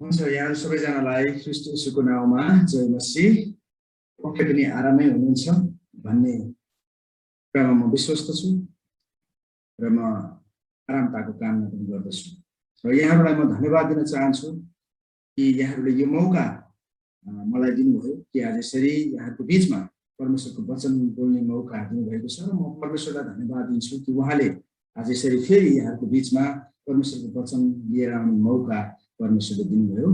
हुन्छ, यहाँ सबैजनालाई ख्रीष्ट येशूको नाउँमा जय मसीह। पक्कै पनि आरामै हुनुहुन्छ भन्ने कुरामा म विश्वस्त छु र म आरामताको कामना पनि गर्दछु। र यहाँहरूलाई म धन्यवाद दिन चाहन्छु कि यहाँहरूले यो मौका मलाई दिनुभयो कि आज यसरी यहाँको बीचमा परमेश्वरको वचन बोल्ने मौका दिनुभएको छ र म परमेश्वरलाई धन्यवाद दिन्छु कि उहाँले आज यसरी फेरि यहाँको बीचमा परमेश्वरको वचन लिएर आउने मौका परमेश्वरले दिनुभयो।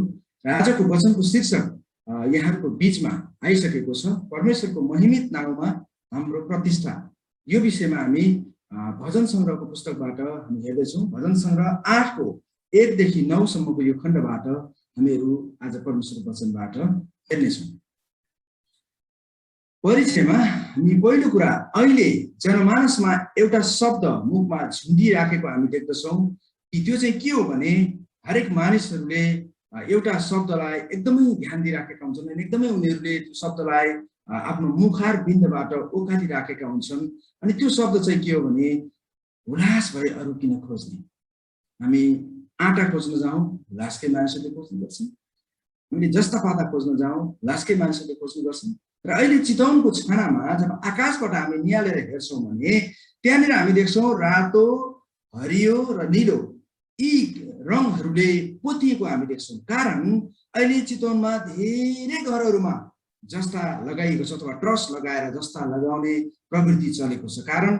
र आजको वचनको शीर्षक यहाँको बीचमा आइसकेको छ, परमेश्वरको महिमित नाउँमा हाम्रो प्रतिष्ठा। यो विषयमा हामी भजन सङ्ग्रहको पुस्तकबाट हामी हेर्दैछौँ। भजन सङ्ग्रह 8 को 1 देखि 9 सम्मको यो खण्डबाट हामीहरू आज परमेश्वरको वचनबाट हेर्नेछौँ। परिचयमा हामी पहिलो कुरा, अहिले जनमानसमा एउटा शब्द मुखमा झुन्डिराखेको हामी देख्दछौँ कि त्यो चाहिँ के हो भने हरेक मानिसहरूले एउटा शब्दलाई एकदमै ध्यान दिइराखेका हुन्छन् अनि एकदमै उनीहरूले त्यो शब्दलाई आफ्नो मुखार बिन्दबाट ओकालिराखेका हुन्छन्। अनि त्यो शब्द चाहिँ के हो भने हुलास भए अरू किन खोज्ने। हामी आँटा खोज्न जाउँ, हुलासकै मानिसहरूले खोज्ने गर्छन्। हामीले जस्ता पाता खोज्न जाउँ, हुलासकै मानिसहरूले खोज्ने गर्छन्। र अहिले चितवनको छानामा जब आकाशबाट हामी निहालेर हेर्छौँ भने त्यहाँनिर हामी देख्छौँ रातो, हरियो र निलो यी रङहरूले पोतिएको हामी देख्छौँ। कारण अहिले चितवनमा धेरै घरहरूमा जस्ता लगाइएको छ अथवा ट्रस लगाएर जस्ता लगाउने प्रवृत्ति चलेको छ। कारण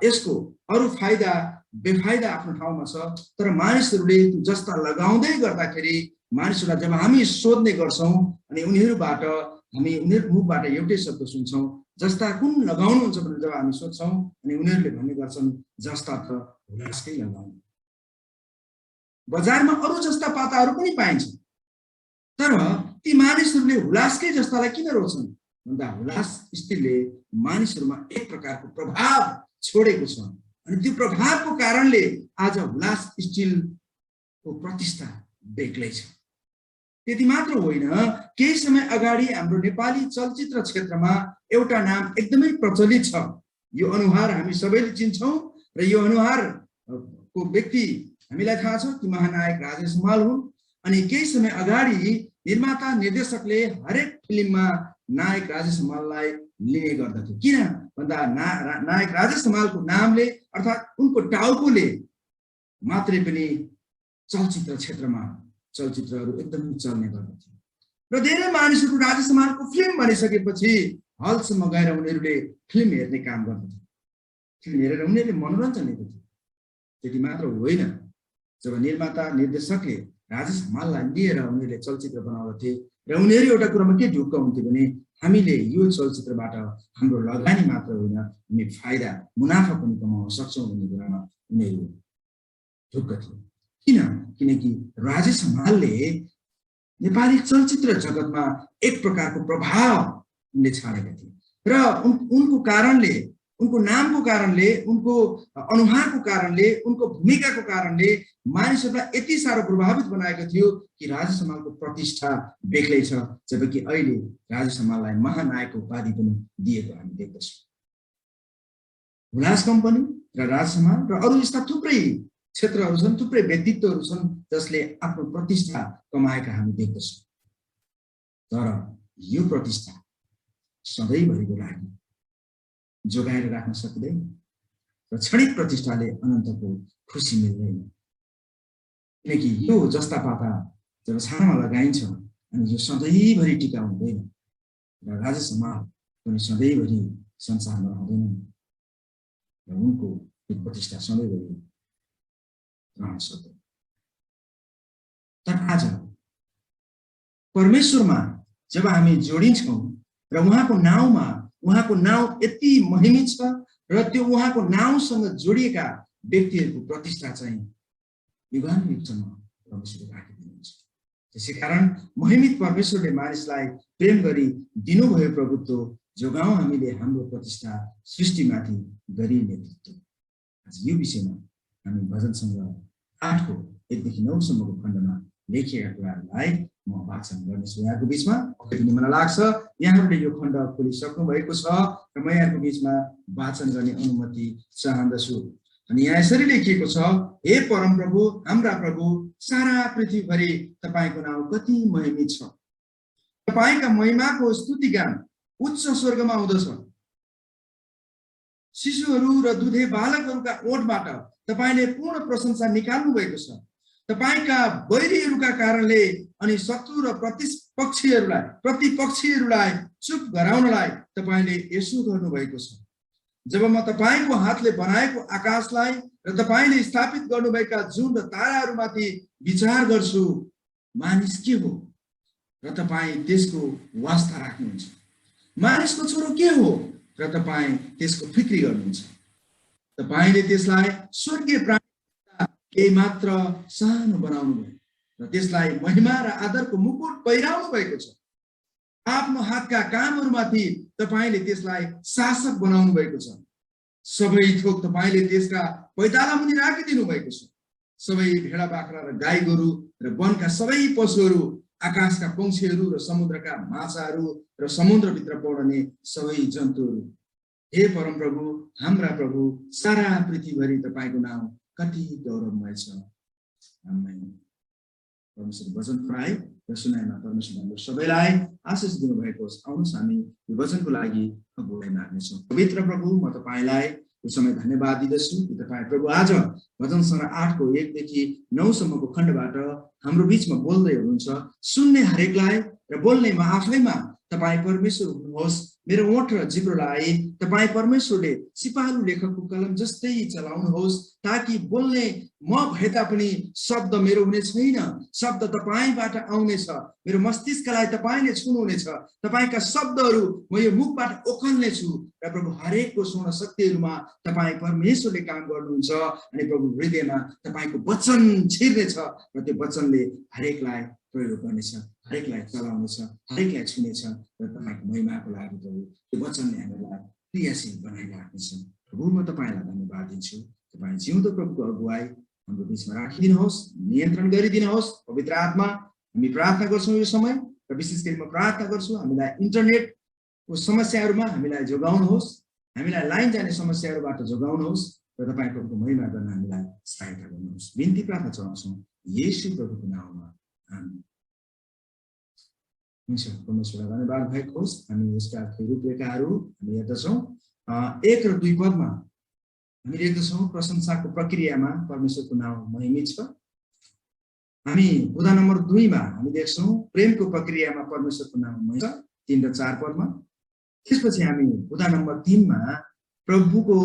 यसको अरू फाइदा बेफाइदा आफ्नो ठाउँमा छ, तर मानिसहरूले जस्ता लगाउँदै गर्दाखेरि मानिसहरूलाई जब हामी सोध्ने गर्छौँ अनि उनीहरूबाट हामी उनीहरूको मुखबाट एउटै शब्द सुन्छौँ, जस्ता कुन लगाउनुहुन्छ भनेर जब हामी सोध्छौँ अनि उनीहरूले भन्ने गर्छन् जस्ता त हुलासकै लगाउनु। बजारमा अरू जस्ता पाताहरू पनि पाइन्छ, तर ती मानिसहरूले हुलासकै जस्तालाई किन रोज्छन् भन्दा हुलास स्टिलले मानिसहरूमा एक प्रकारको प्रभाव छोडेको छ। अनि त्यो प्रभावको कारणले आज हुलास स्टिलको प्रतिष्ठा बेग्लै छ। त्यति मात्र होइन, केही समय अगाडि हाम्रो नेपाली चलचित्र क्षेत्रमा एउटा नाम एकदमै प्रचलित छ। यो अनुहार हामी सबैले चिन्छौँ र यो अनुहारको व्यक्ति हामीलाई थाहा छ कि महानायक राजेश हमाल हुन्। अनि केही समय अगाडि निर्माता निर्देशकले हरेक फिल्ममा नायक राजेश हमाललाई लिने गर्दथे। किन भन्दा नायक राजेश हमालको नामले अर्थात् उनको टाउकोले मात्रै पनि चलचित्र क्षेत्रमा चलचित्रहरू एकदमै चल्ने गर्दथे। र धेरै मानिसहरू राजेश हमालको फिल्म बनिसकेपछि हलसम्म गएर उनीहरूले फिल्म हेर्ने काम गर्दथे। फिल्म हेरेर उनीहरूले मनोरञ्जन लिँदथे। त्यति मात्र होइन, जब निर्माता निर्देशकले राजेश हमाललाई लिएर उनीहरूले चलचित्र बनाउँदथे र उनीहरू एउटा कुरामा के ढुक्क हुन्थ्यो भने हामीले यो चलचित्रबाट हाम्रो लगानी मात्र होइन, हामी फाइदा मुनाफा पनि कमाउन सक्छौँ भन्ने कुरामा उनीहरू ढुक्क थिए। किनकि राजेश हमालले नेपाली चलचित्र जगतमा एक प्रकारको प्रभाव उनले छाडेका थिए र उनको कारणले, उनको नामको कारणले, उनको अनुहारको कारणले, उनको भूमिकाको कारणले मानिसहरूलाई यति साह्रो प्रभावित बनाएको थियो कि राजेश हमालको प्रतिष्ठा बेग्लै छ। जबकि अहिले राजेश हमाललाई महानायकको उपाधि पनि दिएको हामी देख्दछौँ। हुलास कम्पनी र राजेश हमाल र अरू यस्ता थुप्रै क्षेत्रहरू छन्, थुप्रै व्यक्तित्वहरू छन् जसले आफ्नो प्रतिष्ठा कमाएका हामी देख्दछौँ। तर यो प्रतिष्ठा सधैँभरिको लागि जोगाएर राख्न सकिँदैन र क्षणिक प्रतिष्ठाले अनन्तको खुसी मिल्दैन। किनकि यो जस्ता पाता जब छानामा लगाइन्छ अनि यो सधैँभरि टिका हुँदैन र राजेश हमाल पनि सधैँभरि संसारमा रहँदैनन् र उनको यो प्रतिष्ठा सधैँभरि रहन सक्दैन। तर आज परमेश्वरमा जब हामी जोडिन्छौँ र उहाँको नाउँमा, उहाँको नाउँ यति महिमित छ र त्यो उहाँको नाउँसँग जोडिएका व्यक्तिहरूको प्रतिष्ठा चाहिँ युगानुयुगसम्म परमेश्वरले राखिदिनुहुन्छ। त्यसै कारण महिमित परमेश्वरले मानिसलाई प्रेम गरी दिनुभयो प्रभुत्व, जोगाउँ हामीले हाम्रो प्रतिष्ठा सृष्टिमाथि गरी नेतृत्व। आज यो विषयमा हामी भजन सङ्ग्रह 8 को 1 देखि 9 सम्मको खण्डमा लेखिएका कुराहरूलाई म वाचन गर्नेछु यहाँको बिचमा। पनि मलाई लाग्छ यहाँहरूले यो खण्ड खोलिसक्नु भएको छ र म यहाँको बिचमा वाचन गर्ने अनुमति चाहन्दछु। र अनि यहाँ यसरी लेखिएको छ, हे परमप्रभु, हाम्रा प्रभु, सारा पृथ्वीभरि तपाईको नाम कति महिमित छ। तपाईका महिमाको स्तुतिगान उच्च स्वर्गमा हुँदछ। शिशुहरू र दुधे बालकहरूका ओठबाट तपाईले पूर्ण प्रशंसा निकाल्नु भएको छ। तपाईका वैरीहरूका कारणले अनि शत्रु र प्रतिपक्षीहरूलाई चुप गराउनलाई तपाईले यसो गर्नु भएको छ। जब म तपाईको हातले बनाएको आकाशलाई र तपाईले स्थापित गर्नुभएका जुन र ताराहरूमाथि विचार गर्छु, मानिस के हो र तपाईं त्यसको वास्ता राख्नुहुन्छ? मानिसको छोरो के हो र तपाईं त्यसको फिक्री गर्नुहुन्छ? तपाईले त्यसलाई स्वर्गीय प्राणी केही मात्र सानो बनाउनु भयो र त्यसलाई महिमा र आदरको मुकुट पहिराउनु भएको छ। आफ्नो हातका कामहरूमाथि तपाईले त्यसलाई शासक बनाउनु भएको छ। सबै थोक तपाईले त्यसका पैताला मुनि राखिदिनु भएको छ। सबै भेडा बाख्रा र गाई गोरु र वनका सबै पशुहरू, आकाशका पंक्षीहरू र समुद्रका माछाहरू र समुद्रभित्र पौड्ने सबै जन्तुहरू। हे परमप्रभु, हाम्रा प्रभु, सारा पृथ्वीभरि तपाईको नाम कति गौरवमय छ। आमेन। परमेश्वर वचन पढाइ र सुनाइमा परमेश्वर हाम्रो सबैलाई आशिष दिनुभएको होस्। आउनुहोस् हामी यो वचनको लागि अगुवाई माग्नेछौँ। पवित्र प्रभु, म तपाईलाई यो समय धन्यवाद दिँदछु कि तपाईँ प्रभु आज भजन संग्रह 8को 1 देखि 9 सम्मको खण्डबाट हाम्रो बीचमा बोल्दै हुनुहुन्छ। सुन्ने हरेकलाई र बोल्नेमा आफैमा तपाईँ परमेश्वर हुनुहोस्। मेरो ओठ र जिब्रोलाई तपाईँ परमेश्वरले सिपालु लेखकको कलम जस्तै चलाउनुहोस्, ताकि बोल्ने म भए तापनि शब्द मेरो हुने छैन, शब्द तपाईँबाट आउनेछ। मेरो मस्तिष्कलाई तपाईँले छुनुहुनेछ। तपाईँका शब्दहरू म यो मुखबाट ओखल्ने छु र प्रभु हरेकको स्वर्ण शक्तिहरूमा तपाईँ परमेश्वरले काम गर्नुहुन्छ। अनि प्रभु हृदयमा तपाईँको वचन छिर्नेछ र त्यो वचनले हरेकलाई प्रयोग गर्नेछ, हरेकलाई चलाउनेछ, हरेकलाई छुनेछ र तपाईँको महिमाको लागि प्रभु त्यो वचनले हामीलाई क्रियाशील बनाइराख्नेछ। प्रभु, म तपाईँलाई धन्यवाद दिन्छु। तपाईँ जिउँदो प्रभुको अगुवाई हाम्रो बिचमा राखिदिनुहोस्, नियन्त्रण गरिदिनुहोस्। पवित्र आत्मा, हामी प्रार्थना गर्छौँ यो समय र विशेष गरी म प्रार्थना गर्छु हामीलाई इन्टरनेटको समस्याहरूमा हामीलाई जोगाउनुहोस्, हामीलाई लाइन जाने समस्याहरूबाट जोगाउनुहोस् र तपाईँ प्रभुको महिमा गर्न हामीलाई सहायता गर्नुहोस्। बिन्ती प्रार्थना चढाउँछौँ येशू प्रभुको नाममा, आमेन। हुन्छ, परमेश्वरलाई धन्यवाद भएको होस्। हामी यसका रूपरेखाहरू हामी हेर्दछौँ। 1 र 2 पदमा हामी देख्दछौँ प्रशंसाको प्रक्रियामा परमेश्वरको नाम महिमित छ। हामी बुँदा नम्बर 2 मा हामी देख्छौँ प्रेमको प्रक्रियामा परमेश्वरको नाम महिमित छ, 3 र 4 पदमा। त्यसपछि हामी बुँदा नम्बर 3 मा प्रभुत्वको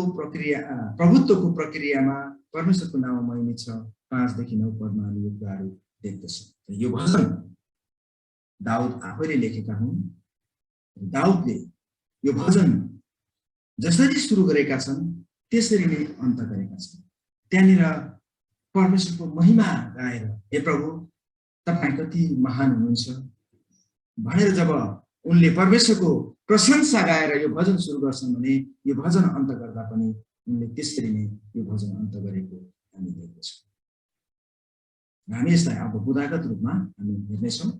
प्रक्रियामा परमेश्वरको नाम महिमित छ, 5 देखि 9 पदमा हामी यो कुराहरू देख्दछौँ। यो भजन दाउद आफैले लेखेका हुन्। दाउदले यो भजन जसरी सुरु गरेका छन् त्यसरी नै अन्त गरेका छन्। त्यहाँनिर परमेश्वरको महिमा गाएर, हे प्रभु तपाईँ कति महान हुनुहुन्छ भनेर जब उनले परमेश्वरको प्रशंसा गाएर यो भजन सुरु गर्छन् भने यो भजन अन्त गर्दा पनि उनले त्यसरी नै यो भजन अन्त गरेको हामी देख्दछौँ। हामी यसलाई अब बुदागत रूपमा हामी हेर्नेछौँ।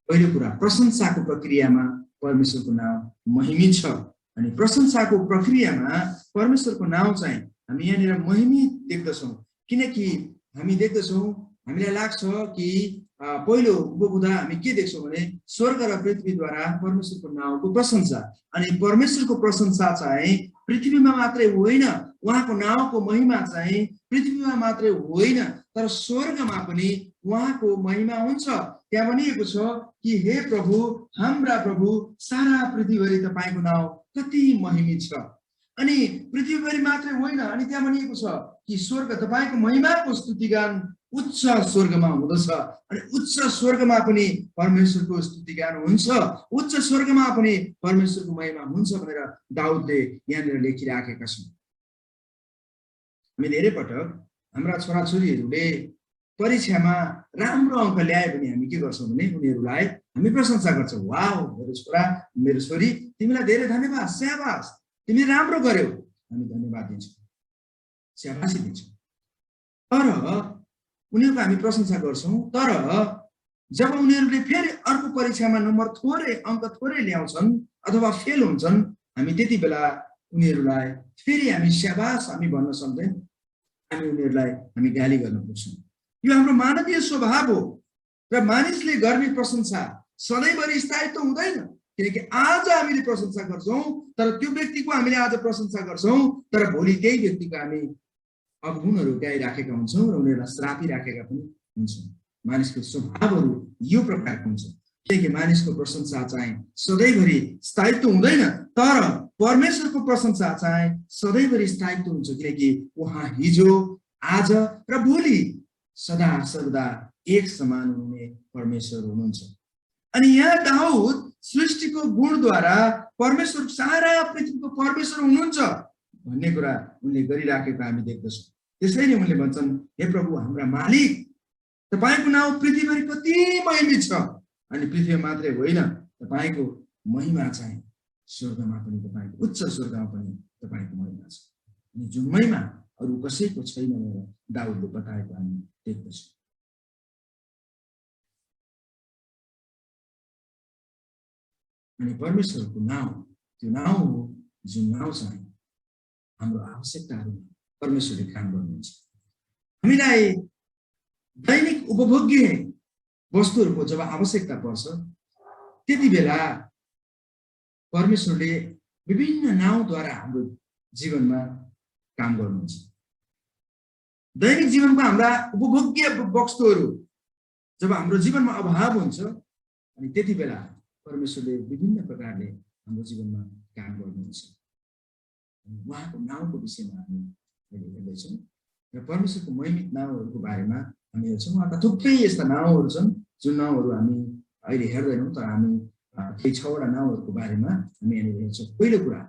पहिलो कुरा, प्रशंसाको प्रक्रियामा परमेश्वरको नाम महिमित छ। अनि प्रशंसाको प्रक्रियामा परमेश्वरको नाम चाहिँ हामी यहाँनिर महिमित देख्दछौँ, किनकि हामी देख्दछौँ हामीलाई लाग्छ कि पहिलो उपबुधा हामी के देख्छौँ भने स्वर्ग र पृथ्वीद्वारा परमेश्वरको नामको प्रशंसा। अनि परमेश्वरको प्रशंसा चाहिँ पृथ्वीमा मात्रै होइन, उहाँको नामको महिमा चाहिँ पृथ्वीमा मात्रै होइन तर स्वर्गमा पनि उहाँको महिमा हुन्छ। त्यहाँ भनिएको छ कि हे प्रभु, हाम्रा प्रभु, सारा पृथ्वीभरि तपाईँको नाम कति महिमित छ। अनि पृथ्वीभरि मात्रै होइन, अनि त्यहाँ भनिएको छ कि स्वर्ग तपाईँको महिमाको स्तुतिगान उच्च स्वर्गमा हुँदछ। अनि उच्च स्वर्गमा पनि परमेश्वरको स्तुतिगान हुन्छ, उच्च स्वर्गमा पनि परमेश्वरको महिमा हुन्छ भनेर दाउदले यहाँनिर लेखिराखेका छन्। हामी धेरै पटक हाम्रा छोराछोरीहरूले परीक्षामा राम्रो अङ्क ल्यायो भने हामी के गर्छौँ भने उनीहरूलाई हामी प्रशंसा गर्छौँ। वाउ, मेरो छोरा, मेरो छोरी, तिमीलाई धेरै धन्यवाद, स्याबास, तिमीले राम्रो गर्यौ, हामी धन्यवाद दिन्छौँ, स्याबासी दिन्छौँ। तर उनीहरूको हामी प्रशंसा गर्छौँ। तर जब उनीहरूले फेरि अर्को परीक्षामा नम्बर थोरै, अङ्क थोरै ल्याउँछन् अथवा फेल हुन्छन्, हामी त्यति बेला उनीहरूलाई फेरि हामी स्याबास हामी भन्न सक्दैन। हामी उनीहरूलाई हामी गाली गर्न पुग्छौँ। यो हाम्रो मानवीय स्वभाव हो र मानिसले गर्ने प्रशंसा सधैँभरि स्थायित्व हुँदैन, किनकि आज हामीले प्रशंसा गर्छौँ तर त्यो व्यक्तिको हामीले आज प्रशंसा गर्छौँ तर भोलि त्यही व्यक्तिको हामी अवगुणहरू गाइराखेका हुन्छौँ र उनीहरूलाई श्रापिराखेका पनि हुन्छौँ। मानिसको स्वभावहरू यो प्रकारको हुन्छ, किनकि मानिसको प्रशंसा चाहिँ सधैँभरि स्थायित्व हुँदैन तर परमेश्वरको प्रशंसा चाहिँ सधैँभरि स्थायित्व हुन्छ, किनकि उहाँ हिजो आज र भोलि सदा सर्वदा एक समान हुने परमेश्वर हुनुहुन्छ। अनि यहाँ दाउद सृष्टिको गुणद्वारा परमेश्वर सारा पृथ्वीको परमेश्वर हुनुहुन्छ भन्ने कुरा उनले गरिराखेको हामी देख्दछौँ। त्यसैले उनले भन्छन्, हे प्रभु हाम्रा मालिक, तपाईको नाउँ पृथ्वीभरि कति महिमित छ, अनि पृथ्वी मात्रै होइन तपाईको महिमा चाहिँ स्वर्गमा पनि, तपाईको उच्च स्वर्गमा पनि तपाईको महिमा छ, अनि जुन महिमा अरू कसैको छैन भनेर दाउदले बताएको हामी देख्दछौँ। अनि परमेश्वरको नाउँ त्यो नाउँ हो जुन नाउँ चाहिँ हाम्रो आवश्यकताहरूमा परमेश्वरले काम गर्नुहुन्छ। हामीलाई दैनिक उपभोग्य वस्तुहरूको जब आवश्यकता पर्छ त्यति बेला परमेश्वरले विभिन्न नाउँद्वारा हाम्रो जीवनमा काम गर्नुहुन्छ। दैनिक जीवनको हाम्रा उपभोग्य वस्तुहरू जब हाम्रो जीवनमा अभाव हुन्छ अनि त्यति बेला परमेश्वरले विभिन्न प्रकारले हाम्रो जीवनमा काम गर्नुहुन्छ। उहाँको नाउँको विषयमा हामी हेर्दैछौँ र परमेश्वरको महिमित नाउँहरूको बारेमा हामी हेर्छौँ। उहाँका थुप्रै यस्ता नाउँहरू छन् जुन नाउँहरू हामी अहिले हेर्दैनौँ, तर हामी केही 6वटा नाउँहरूको बारेमा हामी यहाँनिर हेर्छौँ। पहिलो कुरा,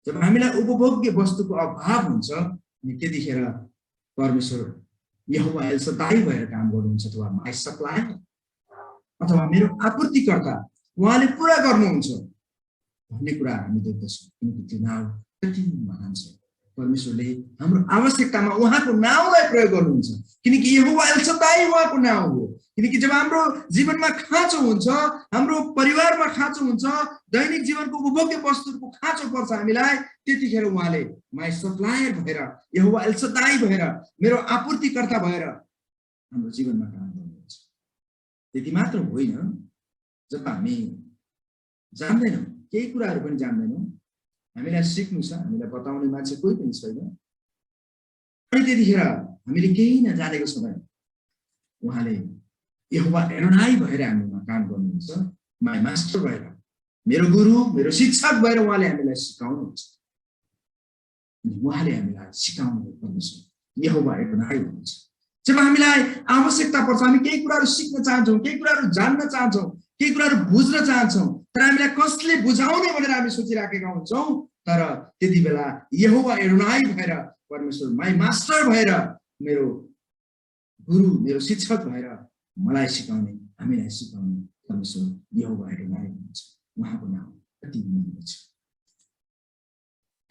जब हामीलाई उपभोग्य वस्तुको अभाव हुन्छ अनि त्यतिखेर परमेश्वर यहोवा एल सदाई भएर काम गर्नुहुन्छ, अथवा माई सप्लायर अथवा मेरो आपूर्तिकर्ता उहाँले पुरा गर्नुहुन्छ भन्ने कुरा हामी देख्दछौँ। किनकि त्यो नाउँ कति महान छ। परमेश्वरले हाम्रो आवश्यकतामा उहाँको नाउँलाई प्रयोग गर्नुहुन्छ, किनकि यहोवा एल सदाई उहाँको नाउँ हो। किनकि जब हाम्रो जीवनमा खाँचो हुन्छ, हाम्रो परिवारमा खाँचो हुन्छ, दैनिक जीवनको उपभोग्य वस्तुहरूको खाँचो पर्छ हामीलाई, त्यतिखेर उहाँले माई सप्लायर भएर, यहोवा एल सदाई भएर, मेरो आपूर्तिकर्ता भएर हाम्रो जीवनमा काम गर्नुहुन्छ। त्यति मात्र होइन, जब हामी जान्दैनौँ, केही कुराहरू पनि जान्दैनौँ, हामीलाई सिक्नु छ, हामीलाई बताउने मान्छे कोही पनि छैन, अनि त्यतिखेर हामीले केही नजानेको छ भने उहाँले यहोवा एडोनाई भएर हामीमा काम गर्नुहुन्छ, माई मास्टर भएर, मेरो गुरु, मेरो शिक्षक भएर उहाँले हामीलाई सिकाउनुहुन्छ। उहाँले हामीलाई सिकाउनु परमेश्वर यहोवा एडोनाई हुनुहुन्छ। जब हामीलाई आवश्यकता पर्छ, हामी केही कुराहरू सिक्न चाहन्छौँ, केही कुराहरू जान्न चाहन्छौँ, केही कुराहरू बुझ्न चाहन्छौँ, तर हामीलाई कसले बुझाउने भनेर हामी सोचिराखेका हुन्छौँ, तर त्यति बेला यहोवा एडोनाई भएर, परमेश्वर माई मास्टर भएर, मेरो गुरु, मेरो शिक्षक भएर मलाई सिकाउने, हामीलाई सिकाउने परमेश्वर यहोवा एडोनाई हुनुहुन्छ। उहाँको नाम कति महत्त्व छ।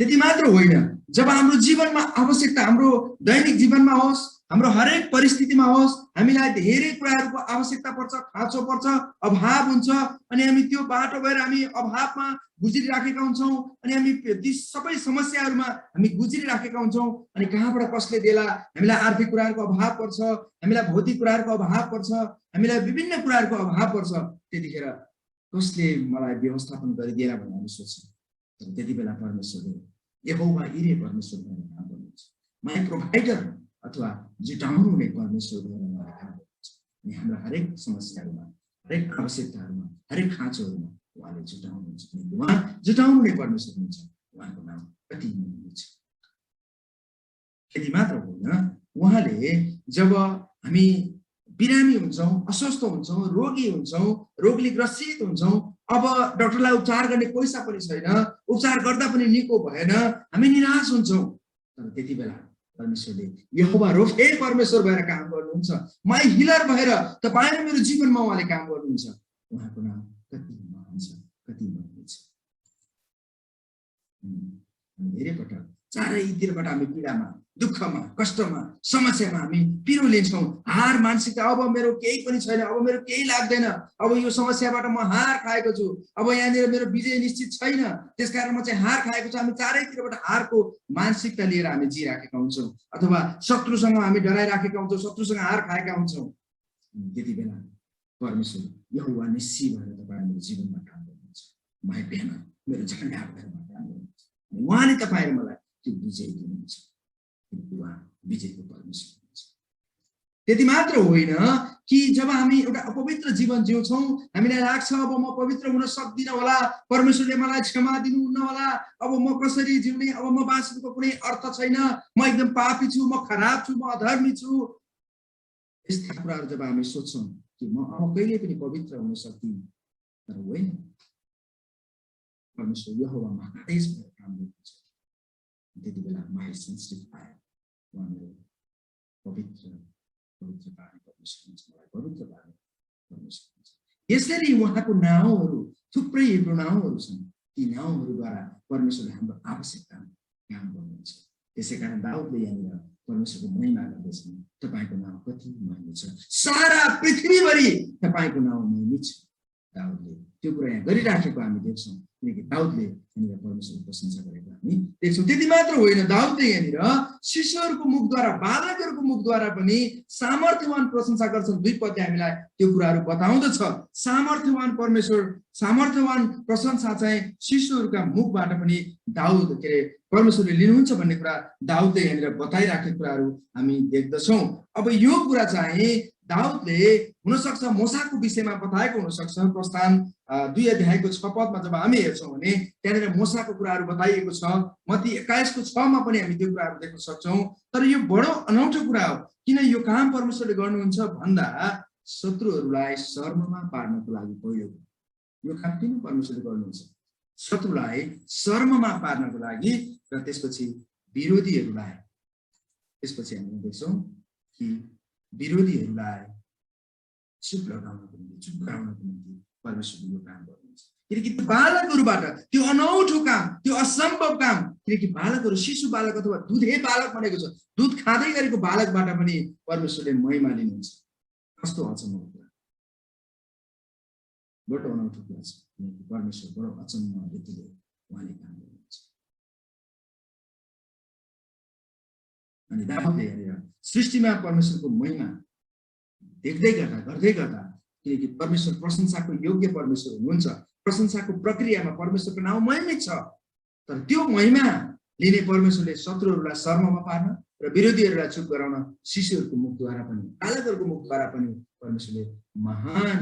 त्यति मात्र होइन, जब हाम्रो जीवनमा आवश्यकता, हाम्रो दैनिक जीवनमा होस्, हाम्रो हरेक परिस्थितिमा होस्, हामीलाई धेरै कुराहरूको आवश्यकता पर्छ, खाँचो पर्छ, अभाव हुन्छ, अनि हामी त्यो बाटो भएर हामी अभावमा गुज्रिराखेका हुन्छौँ, अनि हामी ती सबै समस्याहरूमा हामी गुज्रिराखेका हुन्छौँ। अनि कहाँबाट कसले देला, हामीलाई आर्थिक कुराहरूको अभाव पर्छ, हामीलाई भौतिक कुराहरूको अभाव पर्छ, हामीलाई विभिन्न कुराहरूको अभाव पर्छ, त्यतिखेर कसले मलाई व्यवस्थापन गरिदिएला भनेर हामी सोच्छौँ। तर त्यति बेला परमेश्वरले यहोवा इरे परमेश्वर भनेर काम गर्नुहुन्छ, माई प्रोभाइडर अथवा जुटाउनु हुने परमेश्वर भनेर उहाँले काम गर्नुहुन्छ। अनि हाम्रा हरेक समस्याहरूमा, हरेक आवश्यकताहरूमा, हरेक खाँचोहरूमा उहाँले जुटाउनुहुन्छ, किनकि उहाँ जुटाउनु हुने परमेश्वर हुनुहुन्छ। उहाँको नाम कति महत्त्व छ। यति मात्र होइन, उहाँले जब हामी बिरामी हुन्छौँ, अस्वस्थ हुन्छौँ, रोगी हुन्छौँ, रोगले ग्रसित हुन्छौँ, अब डाक्टरलाई उपचार गर्ने पैसा पनि छैन, उपचार गर्दा पनि निको भएन, हामी निराश हुन्छौँ, तर त्यति बेला परमेश्वरले यहोवा रोफे परमेश्वर भएर काम गर्नुहुन्छ, माई हिलर भएर तपाईँ र मेरो जीवनमा उहाँले काम गर्नुहुन्छ। उहाँको नाम कति महान छ, कति महत्त्व छ। धेरै पटक चारैतिरबाट हामी पीडामा दुःखमा कष्टमा समस्यामा हामी पिरो लिन्छौँ हार मानसिकता अब मेरो केही पनि छैन अब मेरो केही लाग्दैन अब यो समस्याबाट म हार खाएको छु अब यहाँनिर मेरो विजय निश्चित छैन त्यसकारण म चाहिँ हार खाएको छु हामी चारैतिरबाट हारको मानसिकता लिएर हामी जिराखेका हुन्छौँ अथवा शत्रुसँग हामी डराइराखेका हुन्छौँ शत्रुसँग हार खाएका हुन्छौँ त्यति बेला परमेश्वर यहोवा निस्सी भएर तपाईँ मेरो जीवनमा काम गर्नुहुन्छ भाइ बहन मेरो झन्डा भएर काम गर्नुहुन्छ उहाँले तपाईँ मलाई त्यो विजय दिनुहुन्छ विजयको परमेश्वर हुनुहुन्छ त्यति मात्र होइन कि जब हामी एउटा अपवित्र जीवन जिउँछौँ हामीलाई लाग्छ अब म पवित्र हुन सक्दिनँ होला परमेश्वरले मलाई क्षमा दिनुहुन्न होला अब म कसरी जिउने अब म बाँच्नुको कुनै अर्थ छैन म एकदम पापी छु म खराब छु म अधर्मी छु यस्ता कुराहरू जब हामी सोच्छौँ कि म अब कहिले पनि पवित्र हुन सक्दिनँ तर होइन परमेश्वर यहोवा महादेश भएर काम गर्नुहुन्छ त्यति बेला माई सेन्सिटिभ फायर उहाँ मेरो पवित्र पार्ने परमेश्वर हुन्छ मलाई पवित्र पार्ने परमेश्वर हुन्छ यसरी उहाँको नाउँहरू थुप्रै हिब्रू नाउँहरू छन् ती नाउँहरूद्वारा परमेश्वरले हाम्रो आवश्यकता काम गर्नुहुन्छ त्यसै कारण दाउदले यहाँनिर परमेश्वरको महिमा गर्दछन् तपाईँको नाउँ कति महिमा छ सारा पृथ्वीभरि तपाईँको नाउँ महिमित छ दाउदले त्यो कुरा यहाँ गरिराखेको हामी देख्छौँ किनकि दाउदले यहाँनिर परमेश्वरको प्रशंसा गरेको हामी देख्छौँ त्यति मात्र होइन दाउदले यहाँनिर शिशुहरूको मुखद्वारा बालकहरूको मुखद्वारा पनि सामर्थ्यवान प्रशंसा गर्छन् 2 पदले हामीलाई त्यो कुराहरू बताउँदछ सामर्थ्यवान परमेश्वर सामर्थ्यवान प्रशंसा चाहिँ शिशुहरूका मुखबाट पनि दाउद के अरे परमेश्वरले लिनुहुन्छ भन्ने कुरा दाउदले यहाँनिर बताइराखेको कुराहरू हामी देख्दछौँ अब यो कुरा चाहिँ दाउदले हुनसक्छ मोसाको विषयमा बताएको हुनसक्छ प्रस्थान 2 अध्यायको 6 पदमा जब हामी हेर्छौँ भने त्यहाँनिर मोसाको कुराहरू बताइएको छ मत्ती 21को 6 मा पनि हामी त्यो कुराहरू देख्न सक्छौँ तर यो बडो अनौठो कुरा हो किन यो काम परमेश्वरले गर्नुहुन्छ भन्दा शत्रुहरूलाई शर्ममा पार्नको लागि पहिलो यो काम किन परमेश्वरले गर्नुहुन्छ शत्रुलाई शर्ममा पार्नको लागि र त्यसपछि विरोधीहरूलाई त्यसपछि हामी देख्छौँ कि विरोधीहरूलाई चुप लगाउनको निम्ति चुप गराउनको निम्ति परमेश्वरले यो काम गर्नुहुन्छ किनकि त्यो बालकहरूबाट त्यो अनौठो काम त्यो असम्भव काम किनकि बालकहरू शिशु बालक अथवा दुधे बालक भनेको छ दुध खाँदै गरेको बालकबाट पनि परमेश्वरले महिमा लिनुहुन्छ कस्तो अचम्मको कुरा बडो अनौठो कुरा छ किनकि परमेश्वर बडो अचम्म रीतिले उहाँले काम गर्नुहुन्छ अनि दाउदले यहाँनिर सृष्टिमा परमेश्वरको महिमा देख्दै गर्दै गर्दा किनकि परमेश्वर प्रशंसाको योग्य परमेश्वर हुनुहुन्छ प्रशंसाको प्रक्रियामा परमेश्वरको नाउँ महिमित छ तर त्यो महिमा लिने परमेश्वरले शत्रुहरूलाई शर्ममा पार्न र विरोधीहरूलाई चुप गराउन शिशुहरूको मुखद्वारा पनि बालकहरूको मुखद्वारा पनि परमेश्वरले महान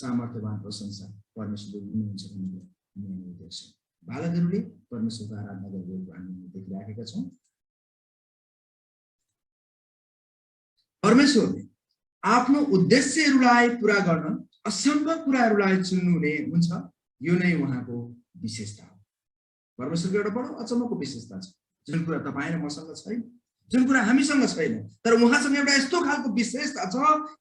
सामर्थ्यवान प्रशंसा परमेश्वरले लिनुहुन्छ भन्ने हामी देख्छौँ बालकहरूले परमेश्वरको आराधना गरिरहेको हामी देखिराखेका छौँ परमेश्वरले आफ्नो उद्देश्यहरूलाई पूरा गर्न असम्भव कुराहरूलाई चुन्नुहुने हुन्छ यो नै उहाँको विशेषता हो परमेश्वरको एउटा बडो अचम्मको विशेषता छ जुन कुरा तपाईँ र मसँग छैन जुन कुरा हामीसँग छैन तर उहाँसँग एउटा यस्तो खालको विशेषता छ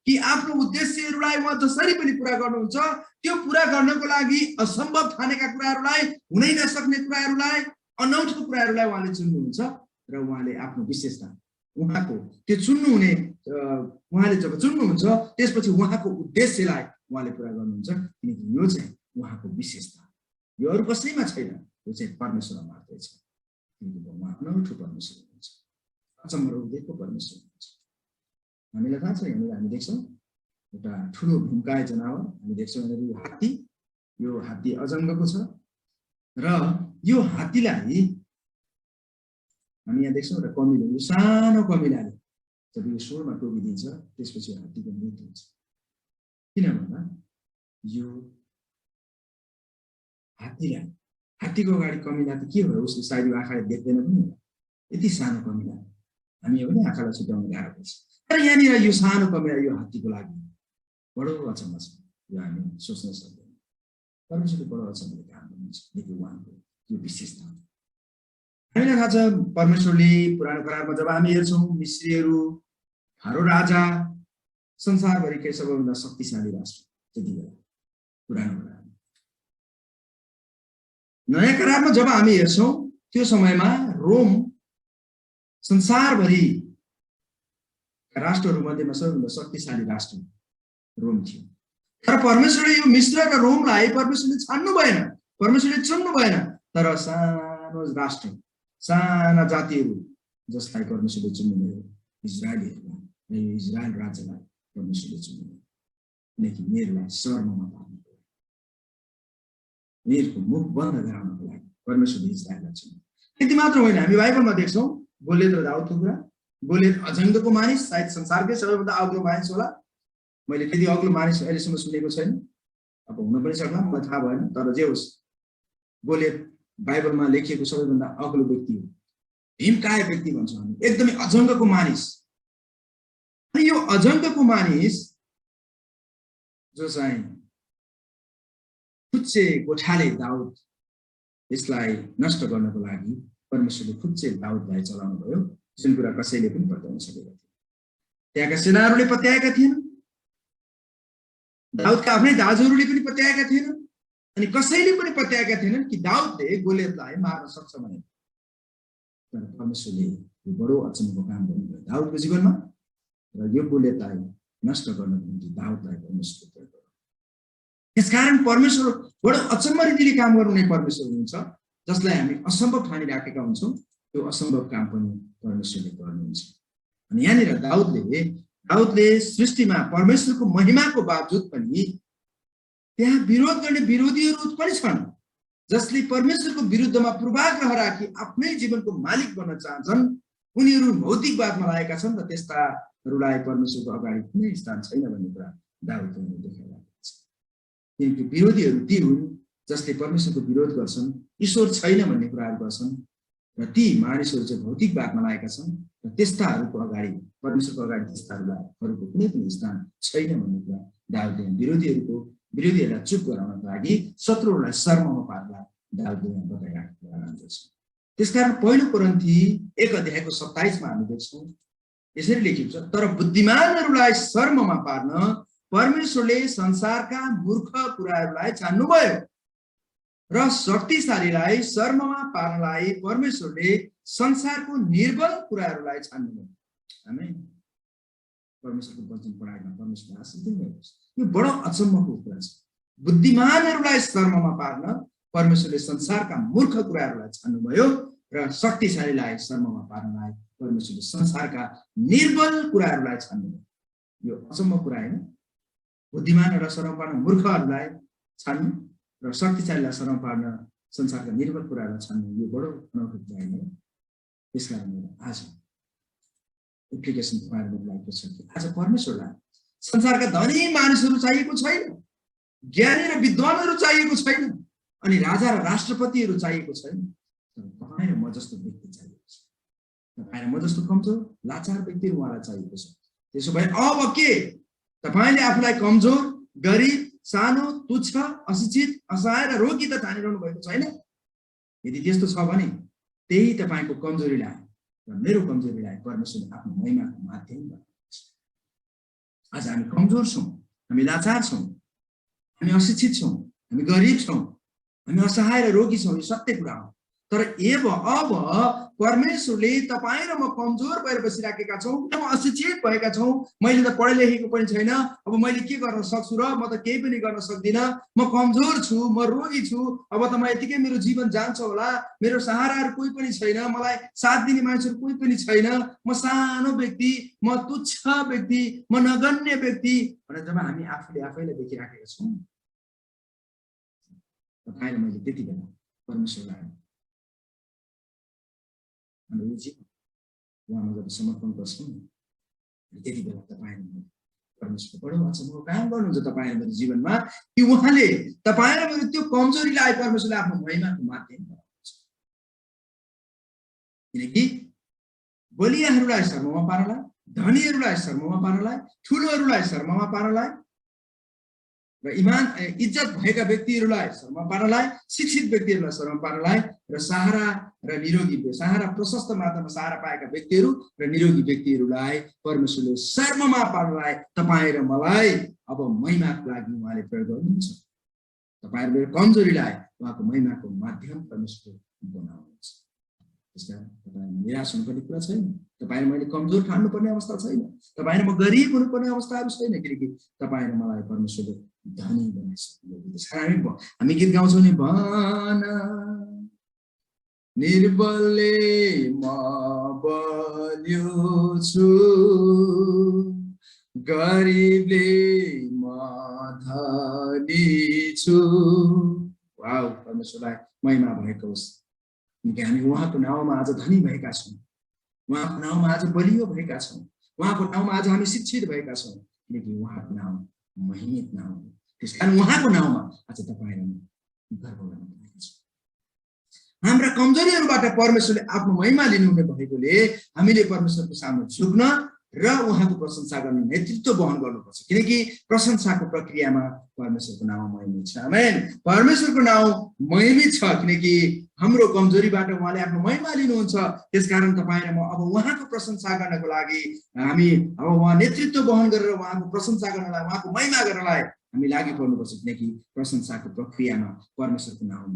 कि आफ्नो उद्देश्यहरूलाई उहाँ जसरी पनि पूरा गर्नुहुन्छ त्यो पूरा गर्नको लागि असम्भव ठानेका कुराहरूलाई हुनै नसक्ने कुराहरूलाई अनौठो कुराहरूलाई उहाँले चुन्नुहुन्छ र उहाँले आफ्नो विशेषता उहाँको त्यो चुन्नुहुने उहाँले जब चुन्नुहुन्छ त्यसपछि उहाँको उद्देश्यलाई उहाँले पूरा गर्नुहुन्छ किनकि यो चाहिँ उहाँको विशेषता यो अरू कसैमा छैन यो चाहिँ परमेश्वरमा मात्रै छ किनकि उहाँ अनौठो परमेश्वर हुनुहुन्छ अचम्म हृदयको परमेश्वर हुनुहुन्छ हामीलाई थाहा छ यहाँनिर हामी देख्छौँ एउटा ठुलो भूमिकाय जनावर हामी देख्छौँ यहाँनिर यो हात्ती अजङ्गको छ र यो हात्तीलाई हामी यहाँ देख्छौँ एउटा कमिलो यो सानो कमिलाले जब यो स्वरमा टोकिदिन्छ त्यसपछि हात्तीको मृत्यु हुन्छ किन भन्दा यो हात्तीको अगाडि कमिला त के हो उसले सायद आँखाले देख्दैन पनि यति सानो कमिला हामी हो नि आँखालाई छुट्याउन गाह्रो पर्छ तर यहाँनिर यो सानो कमिला यो हात्तीको लागि बडो अचम्म छ यो हामी सोच्न सक्दैनौँ परमेश्वरले बडो अचम्मले काम गर्नुहुन्छ देखि उहाँको यो विशेषता हो हामीलाई थाहा छ परमेश्वरले पुरानो करारमा जब हामी हेर्छौँ मिश्रीहरू फारो राजा संसारभरिकै सबैभन्दा शक्तिशाली राष्ट्र त्यति बेला पुरानो करारमा नयाँ करारमा जब हामी हेर्छौँ त्यो समयमा रोम संसारभरि राष्ट्रहरू मध्येमा सबैभन्दा शक्तिशाली राष्ट्र रोम थियो। तर परमेश्वरले यो मिस्र र रोमलाई परमेश्वरले छान्नु भएन, परमेश्वरले चुन्नु भएन। तर सानो राष्ट्र, साना जातिहरू जसलाई परमेश्वरले चुन्नुभयो, इजरायलीहरूलाई, यो इजरायल राज्यलाई परमेश्वरले चुन्नुभयो, किनकि मेरोलाई शर्ममा पार्नको लागि, मेरको मुख बन्द गराउनको लागि परमेश्वरले इजरायललाई चुन्नुभयो। त्यति मात्र होइन, हामी बाइबलमा देख्छौँ गोलियत र दाउदको कुरा। गोलियत अजङ्गको मानिस, सायद संसारकै सबैभन्दा अग्लो मानिस होला। मैले त्यति अग्लो मानिस अहिलेसम्म सुनेको छैन, अब हुन पनि सक्ला, मलाई थाहा भएन। तर जे होस्, गोलियत बाइबलमा लेखिएको सबैभन्दा अग्लो व्यक्ति हो, भीमकाय व्यक्ति भन्छौँ हामी, एकदमै अजङ्गको मानिस। अनि यो अजङ्गको मानिस जो चाहिँ खुच्चे गोठाले दाउद, यसलाई नष्ट गर्नको लागि परमेश्वरले खुच्चे दाउदलाई चलाउनु भयो, जुन कुरा कसैले पनि पत्याउन सकेका थिए। त्यहाँका सेनाहरूले पत्याएका थिएन, दाउदका आफ्नै दाजुहरूले पनि पत्याएका थिएन, अनि कसैले पनि पत्याएका थिएनन् कि दाउदले गोलियतलाई मार्न सक्छ भनेर। तर परमेश्वरले यो बडो अचम्मको काम गर्नुभयो दाउदको जीवनमा, र यो गोलियतलाई नष्ट गर्नको निम्ति दाउदलाई परमेश्वरले प्रयोग गर्नुभयो। त्यसकारण परमेश्वर बडो अचम्म रीतिले काम गर्नुहुने परमेश्वर हुनुहुन्छ, जसलाई हामी असम्भव ठानिराखेका हुन्छौँ, त्यो असम्भव काम पनि परमेश्वरले गर्नुहुन्छ। अनि यहाँनिर दाउदले सृष्टिमा परमेश्वरको महिमाको बावजुद पनि त्यहाँ विरोध गर्ने विरोधीहरू पनि छन्, जसले परमेश्वरको विरुद्धमा पूर्वाग्रह राखी आफ्नै जीवनको मालिक बन्न चाहन्छन्। उनीहरू भौतिकवादमा लागेका छन् र त्यस्ताहरूलाई परमेश्वरको अगाडि कुनै स्थान छैन भन्ने कुरा दाउदले देखाइरहेको छ। किनकि विरोधीहरू ती हुन् जसले परमेश्वरको विरोध गर्छन्, ईश्वर छैन भन्ने कुराहरू गर्छन्, र ती मानिसहरू चाहिँ भौतिकवादमा लागेका छन्, र त्यस्ताहरूको अगाडि, परमेश्वरको अगाडि त्यस्ताहरूको कुनै पनि स्थान छैन भन्ने कुरा दाउदले विरोधीहरूलाई चुप गराउनको लागि, शत्रुहरूलाई शर्ममा पार्दा दाउदले बताइराखेको कुरा राम्रो छ। त्यसकारण पहिलो कोरिन्थी 1:27 हामी देख्छौँ, यसरी लेखिएको छ, तर बुद्धिमानहरूलाई शर्ममा पार्न परमेश्वरले संसारका मूर्ख कुराहरूलाई छान्नुभयो, र शक्तिशालीलाई शर्ममा पार्नलाई परमेश्वरले संसारको निर्बल कुराहरूलाई छान्नुभयो। आमेन। परमेश्वरको वचन पढाइमा परमेश्वरले आशीष दिनुभएको छ। यो बडो अचम्मको कुरा छ। बुद्धिमानहरूलाई शर्ममा पार्न परमेश्वरले संसारका मूर्ख कुराहरूलाई छान्नुभयो, र शक्तिशालीलाई शर्ममा पार्नलाई परमेश्वरले संसारका निर्बल कुराहरूलाई छान्नुभयो। यो अचम्म कुरा होइन? बुद्धिमानहरूलाई शर्ममा पार्न मूर्खहरूलाई छान्नु, र शक्तिशालीलाई शर्म पार्न संसारका निर्बल कुराहरूलाई छान्नु, यो बडो अनौठो कुरा होइन? त्यसकारण आज एप्लिकेसन तपाईँहरूको लागि छ कि आज परमेश्वरलाई संसारका धनी मानिसहरू चाहिएको छैन, ज्ञानी र विद्वानहरू चाहिएको छैन, अनि राजा र राष्ट्रपतिहरू चाहिएको छैन, तर तपाईँ र म जस्तो व्यक्ति चाहिएको छ। तपाईँ र म जस्तो कमजोर लाचार व्यक्तिहरू उहाँलाई चाहिएको छ। त्यसो भए अब के तपाईँले आफूलाई कमजोर, गरिब, सानो, तुच्छ, अशिक्षित, असहाय र रोगी त ठानिरहनु भएको छैन? यदि त्यस्तो छ भने त्यही तपाईँको कमजोरीलाई र मेरो कमजोरीलाई परमेश्वरले आफ्नो महिमाको माध्यम गर्नुहुन्छ। आज हामी कमजोर छौँ, हामी लाचार छौँ, हामी अशिक्षित छौँ, हामी गरिब छौँ, हामी असहाय र रोगी छौँ, यो सत्य कुरा हो। तर अब परमेश्वरले तपाईँ र म कमजोर भएर बसिराखेका छौँ, म अशिक्षित भएका छौँ, मैले त पढे लेखेको पनि छैन, अब मैले के गर्न सक्छु र, म त केही पनि गर्न सक्दिनँ, म कमजोर छु, म रोगी छु, अब त म यतिकै मेरो जीवन जान्छ होला, मेरो सहाराहरू कोही पनि छैन, मलाई साथ दिने मान्छेहरू कोही पनि छैन, म सानो व्यक्ति, म तुच्छ व्यक्ति, म नगण्य व्यक्ति भनेर जब हामी आफैलाई देखिराखेका छौँ, तपाईँ र मैले त्यति बेला परमेश्वरलाई हाम्रो यो जीवन उहाँमा जब समर्पण गर्छौँ, त्यति बेला तपाईँ परमेश्वर बडो अचम्मको काम गर्नुहुन्छ तपाईँ र मेरो जीवनमा, कि उहाँले तपाईँ र मेरो त्यो कमजोरीलाई परमेश्वरले आफ्नो महिमाको माध्यम बनाउनुहुन्छ। किनकि बलियाहरूलाई शर्ममा पार्नलाई, धनीहरूलाई शर्ममा पार्नलाई, ठुलोहरूलाई शर्ममा पार्नलाई, र इज्जत भएका व्यक्तिहरूलाई शर्ममा पार्नलाई, शिक्षित व्यक्तिहरूलाई शर्ममा पार्नलाई, र सहारा प्रशस्त मात्रामा सहारा पाएका व्यक्तिहरू र निरोगी व्यक्तिहरूलाई परमेश्वरले शर्ममा पार्नलाई तपाईँ र मलाई अब महिमाको लागि उहाँले प्रयोग गर्नुहुन्छ। तपाईँ र मेरो कमजोरीलाई उहाँको महिमाको माध्यम परमेश्वरले बनाउनुहुन्छ। त्यसकारण तपाईहरुमा निराश हुनुपर्ने कुरा छैन, तपाईहरु मैले कमजोर ठान्नुपर्ने अवस्था छैन, तपाईहरु म गरिब हुनुपर्ने अवस्थाहरु छैन, किनकि तपाईहरु मलाई परमेश्वरले धनी बनाइसक्नुभएको छ। त्यसकारण हामी गीत गाउँछौँ नि, भन निर्बलले म बलियो छु, गरिबले म धनी छु। वाउ, परमेश्वरलाई महिमा भएको होस्, किनकि हामी उहाँको नाउँमा आज धनी भएका छौँ, उहाँको नाउँमा आज बलियो भएका छौँ, उहाँको नाउँमा आज हामी शिक्षित भएका छौँ, किनकि उहाँको नाउँ महिमित नाउँ हो। त्यसकारण उहाँको नाउँमा आज तपाईहरु गर्व गर्नुपर्छ। हाम्रा कमजोरीहरूबाट परमेश्वरले आफ्नो महिमा लिनुहुने भएकोले हामीले परमेश्वरको सामु झुक्न र उहाँको प्रशंसा गर्ने नेतृत्व वहन गर्नुपर्छ, किनकि प्रशंसाको प्रक्रियामा परमेश्वरको नाउँ महिमित छ। आमेन। परमेश्वरको नाउँ महिमित छ, किनकि हाम्रो कमजोरीबाट उहाँले आफ्नो महिमा लिनुहुन्छ। त्यसकारण तपाईं र म अब उहाँको प्रशंसा गर्नको लागि हामी अब उहाँ नेतृत्व वहन गरेर उहाँको प्रशंसा गर्नलाई, उहाँको महिमा गर्नलाई हामी लागि पर्नुपर्छ, किनकि प्रशंसाको प्रक्रियामा परमेश्वरको नाउँ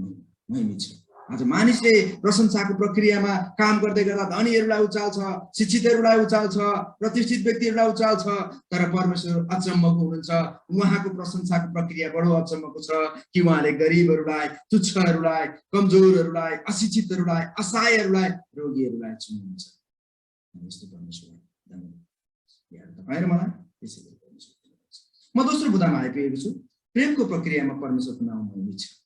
महिमित छ। आज मानिसले प्रशंसाको प्रक्रियामा काम गर्दै गर्दा धनीहरूलाई उचाल्छ, शिक्षितहरूलाई उचाल्छ, प्रतिष्ठित व्यक्तिहरूलाई उचाल्छ, तर परमेश्वर अचम्मको हुनुहुन्छ। उहाँको प्रशंसाको प्रक्रिया बडो अचम्मको छ कि उहाँले गरिबहरूलाई, तुच्छहरूलाई, कमजोरहरूलाई, अशिक्षितहरूलाई, असहायहरूलाई, रोगीहरूलाई चुन्नुहुन्छ। यस्तो परमेश्वर तपाईँ र मलाई त्यसैले म दोस्रो बुदामा आइपुगेको छु। प्रेमको प्रक्रियामा परमेश्वरको नाउँ महिमित छ।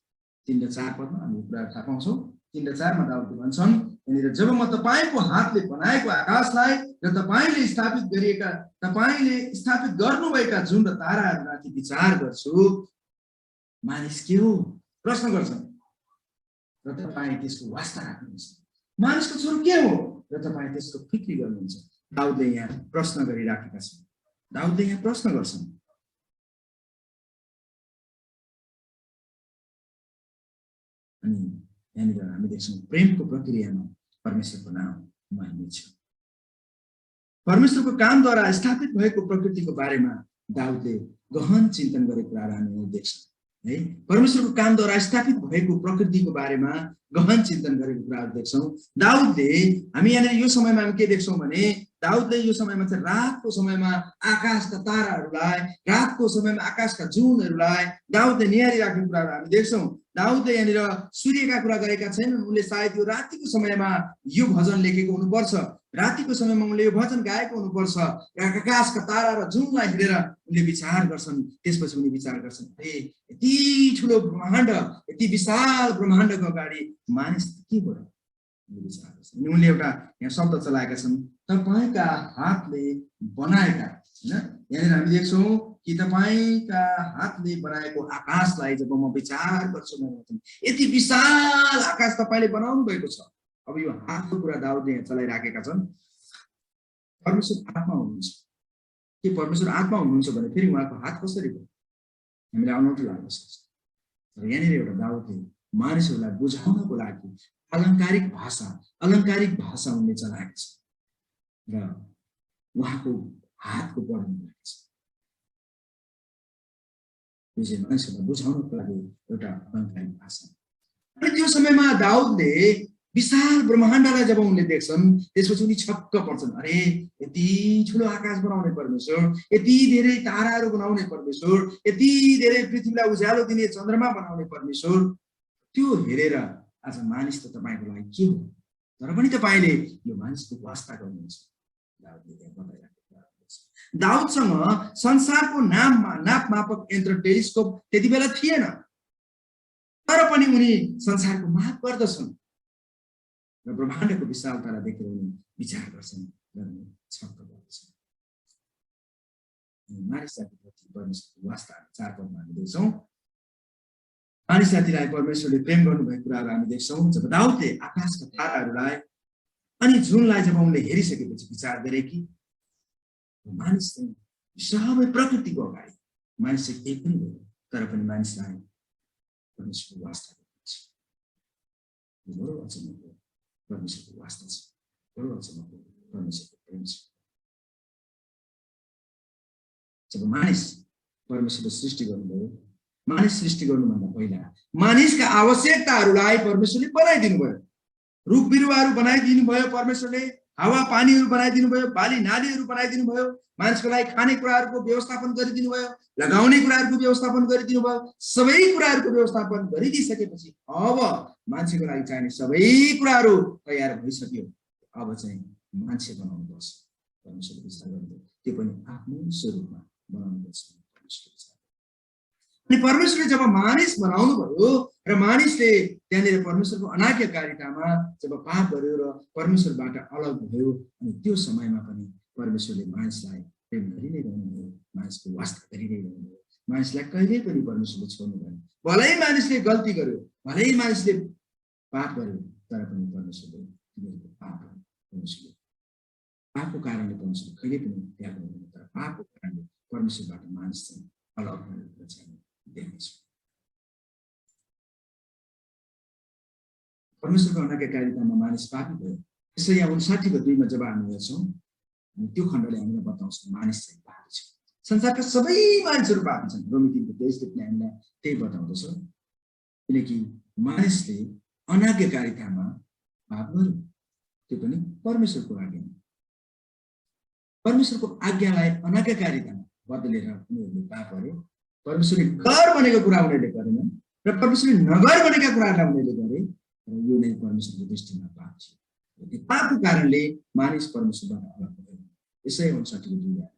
3 र 4 पदमा हामी कुरा थाहा पाउँछौँ। 3 र 4 मा दाउदले भन्छन्, यहाँनिर जब म तपाईको हातले बनाएको आकाशलाई र तपाईले स्थापित गर्नुभएका जुन र ताराहरूमाथि विचार गर्छु, मानिस के हो प्रश्न गर्छन् र तपाईँ त्यसको वास्ता राख्नुहुन्छ। मानिसको छोरो के हो र तपाईँ त्यसको फिक्री गर्नुहुन्छ। दाउदले यहाँ प्रश्न गरिराखेका छन्। दाउदले यहाँ प्रश्न गर्छन्। अनि यहाँनिर हामी देख्छौँ प्रेमको प्रक्रियामा परमेश्वरको नाउँ महिमित छ। परमेश्वरको कामद्वारा स्थापित भएको प्रकृतिको बारेमा दाउदले गहन चिन्तन गरेको कुरा हामी देख्छौँ है। परमेश्वरको कामद्वारा स्थापित भएको प्रकृतिको बारेमा गहन चिन्तन गरेको कुराहरू देख्छौँ। दाउदले हामी यहाँनिर यो समयमा हामी के देख्छौँ भने दाउदले यो समयमा चाहिँ रातको समयमा आकाशका ताराहरूलाई, रातको समयमा आकाशका जुनहरूलाई दाउदले निहारिराखेको कुराहरू हामी देख्छौँ। दाउदले यहाँनिर सूर्यका कुरा गरेका छैनन्। उनले सायद यो रातिको समयमा यो भजन लेखेको हुनुपर्छ, रातिको समयमा उनले यो भजन गाएको हुनुपर्छ र आकाशका तारा र जुनलाई हेरेर उनले विचार गर्छन्। त्यसपछि उनी विचार गर्छन्, यति ठुलो ब्रह्माण्ड, यति विशाल ब्रह्माण्डको अगाडि मानिस के हो र विचार गर्छन्। अनि उनले एउटा यहाँ शब्द चलाएका छन्, तपाईका हातले बनाएका। हैन, यहाँनिर हामी देख्छौँ कि तपाईका हातले बनाएको आकाशलाई जब म विचार गर्छु, यति विशाल आकाश तपाईले बनाउनु भएको छ। अब यो हातको कुरा दाउदले यहाँ चलाइराखेका छन्। परमेश्वर आत्मा हुनुहुन्छ। के परमेश्वर आत्मा हुनुहुन्छ भने फेरि उहाँको हात कसरी भयो हामीलाई अनौठो लाग्न सक्छ। तर यहाँनिर एउटा दाउदले मानिसहरूलाई बुझाउनको लागि अलङ्कारिक भाषा उनले चलाएको छ र उहाँको हातको वर्णन गरेको छ। यो चाहिँ मानिसहरूलाई बुझाउनको लागि एउटा अलङ्कारिक भाषा। अनि त्यो समयमा दाउदले विशाल ब्रह्माण्डलाई जब उनले देख्छन्, त्यसपछि उनी छक्क पर्छन्। अरे यति ठुलो आकाश बनाउने परमेश्वर, यति धेरै ताराहरू बनाउने परमेश्वर, यति धेरै पृथ्वीलाई उज्यालो दिने चन्द्रमा बनाउने परमेश्वर, त्यो हेरेर आज मानिस त तपाईको लागि के हो, तर पनि तपाईले यो मानिसको वास्ता गर्नुहुन्छ। दाउदले त्यहाँ बताइराखेको छ। दाउदसँग संसारको नापमापक यन्त्र टेलिस्कोप त्यति बेला थिएन, तर पनि उनी संसारको माप गर्दछन् र ब्रह्माण्डको विशालतालाई देखेर उनी विचार गर्छन् र छक्क पर्छन्। मानिस जातिप्रति परमेश्वरको वास्ता 4 पदमा हामी देख्छौँ। मानिस जातिलाई परमेश्वरले प्रेम गर्नुभएको कुराहरू हामी देख्छौँ। जब दाउदले आकाशका ताराहरूलाई अनि जुनलाई जब उनले हेरिसकेपछि विचार गरे कि मानिस चाहिँ सबै प्रकृतिको अगाडि मानिस चाहिँ केही पनि हो, तर पनि मानिसलाई परमेश्वरको वास्ता गर्छ। बडो अचम्मको परमेश्वरको वास्ता छ, बडो अचम्मको परमेश्वरको प्रेम छ। जब मानिस परमेश्वरले सृष्टि गर्नुभयो, मानिस सृष्टि गर्नुभन्दा पहिला मानिसका आवश्यकताहरूलाई परमेश्वरले बनाइदिनु भयो। रुख बिरुवाहरू बनाइदिनु भयो परमेश्वरले, हावा पानीहरू बनाइदिनु भयो, बाली नालीहरू बनाइदिनु भयो, मानिसको लागि खाने कुराहरूको व्यवस्थापन गरिदिनु भयो, लगाउने कुराहरूको व्यवस्थापन गरिदिनु भयो, सबै कुराहरूको व्यवस्थापन गरिदिइसकेपछि अब मान्छेको लागि चाहिने सबै कुराहरू तयार भइसक्यो। अब चाहिँ मान्छे बनाउनु पर्छ। परमेश्वरले विचार गर्दै त्यो पनि आफ्नो स्वरूपमा बनाउनु पर्छ। अनि परमेश्वरले जब मानिस बनाउनु भयो र मानिसले त्यहाँनिर परमेश्वरको अनाज्ञाकारितामा जब पाप गर्यो र परमेश्वरबाट अलग भयो, अनि त्यो समयमा पनि परमेश्वरले मानिसलाई प्रेम गरि नै रहनुभयो, मानिसको वास्ता गरि नै रहनुभयो। मानिसलाई कहिल्यै पनि परमेश्वरले छोड्नु भएन। भलै मानिसले गल्ती गर्यो, भलै मानिसले पाप गर्यो, तर पनि परमेश्वरले तिनीहरूको पाप गर्यो। परमेश्वरले पापको कारणले परमेश्वरले कहिले पनि त्याग गर्दैन, तर पापको कारणले परमेश्वरबाट मानिस चाहिँ अलग भएको चाहिँ देख्नेछौँ। परमेश्वरको अनाज्ञाकारितामा मानिस पापी भयो। यसैया 59:2 जब हामी हेर्छौँ, अनि त्यो खण्डले हामीलाई बताउँछ मानिस चाहिँ पापी छ। संसारका सबै मानिसहरू पापी छन्। रोमी 3:23 हामीलाई त्यही बताउँदछ, किनकि मानिसले अनाज्ञाकारितामा पाप गर्यो, त्यो पनि परमेश्वरको आज्ञामा। परमेश्वरको आज्ञालाई अनाज्ञाकारितामा बदलेर उनीहरूले पाप गर्यो। परमेश्वरले घर भनेको कुरा उनीहरूले गरेनन् र परमेश्वरले नगर भनेका कुराहरूलाई उनीहरूले गरे, र यो नै परमेश्वरको दृष्टिमा पाप थियो। त्यो पापको कारणले मानिस परमेश्वरबाट अलग भयो। यसै 59:2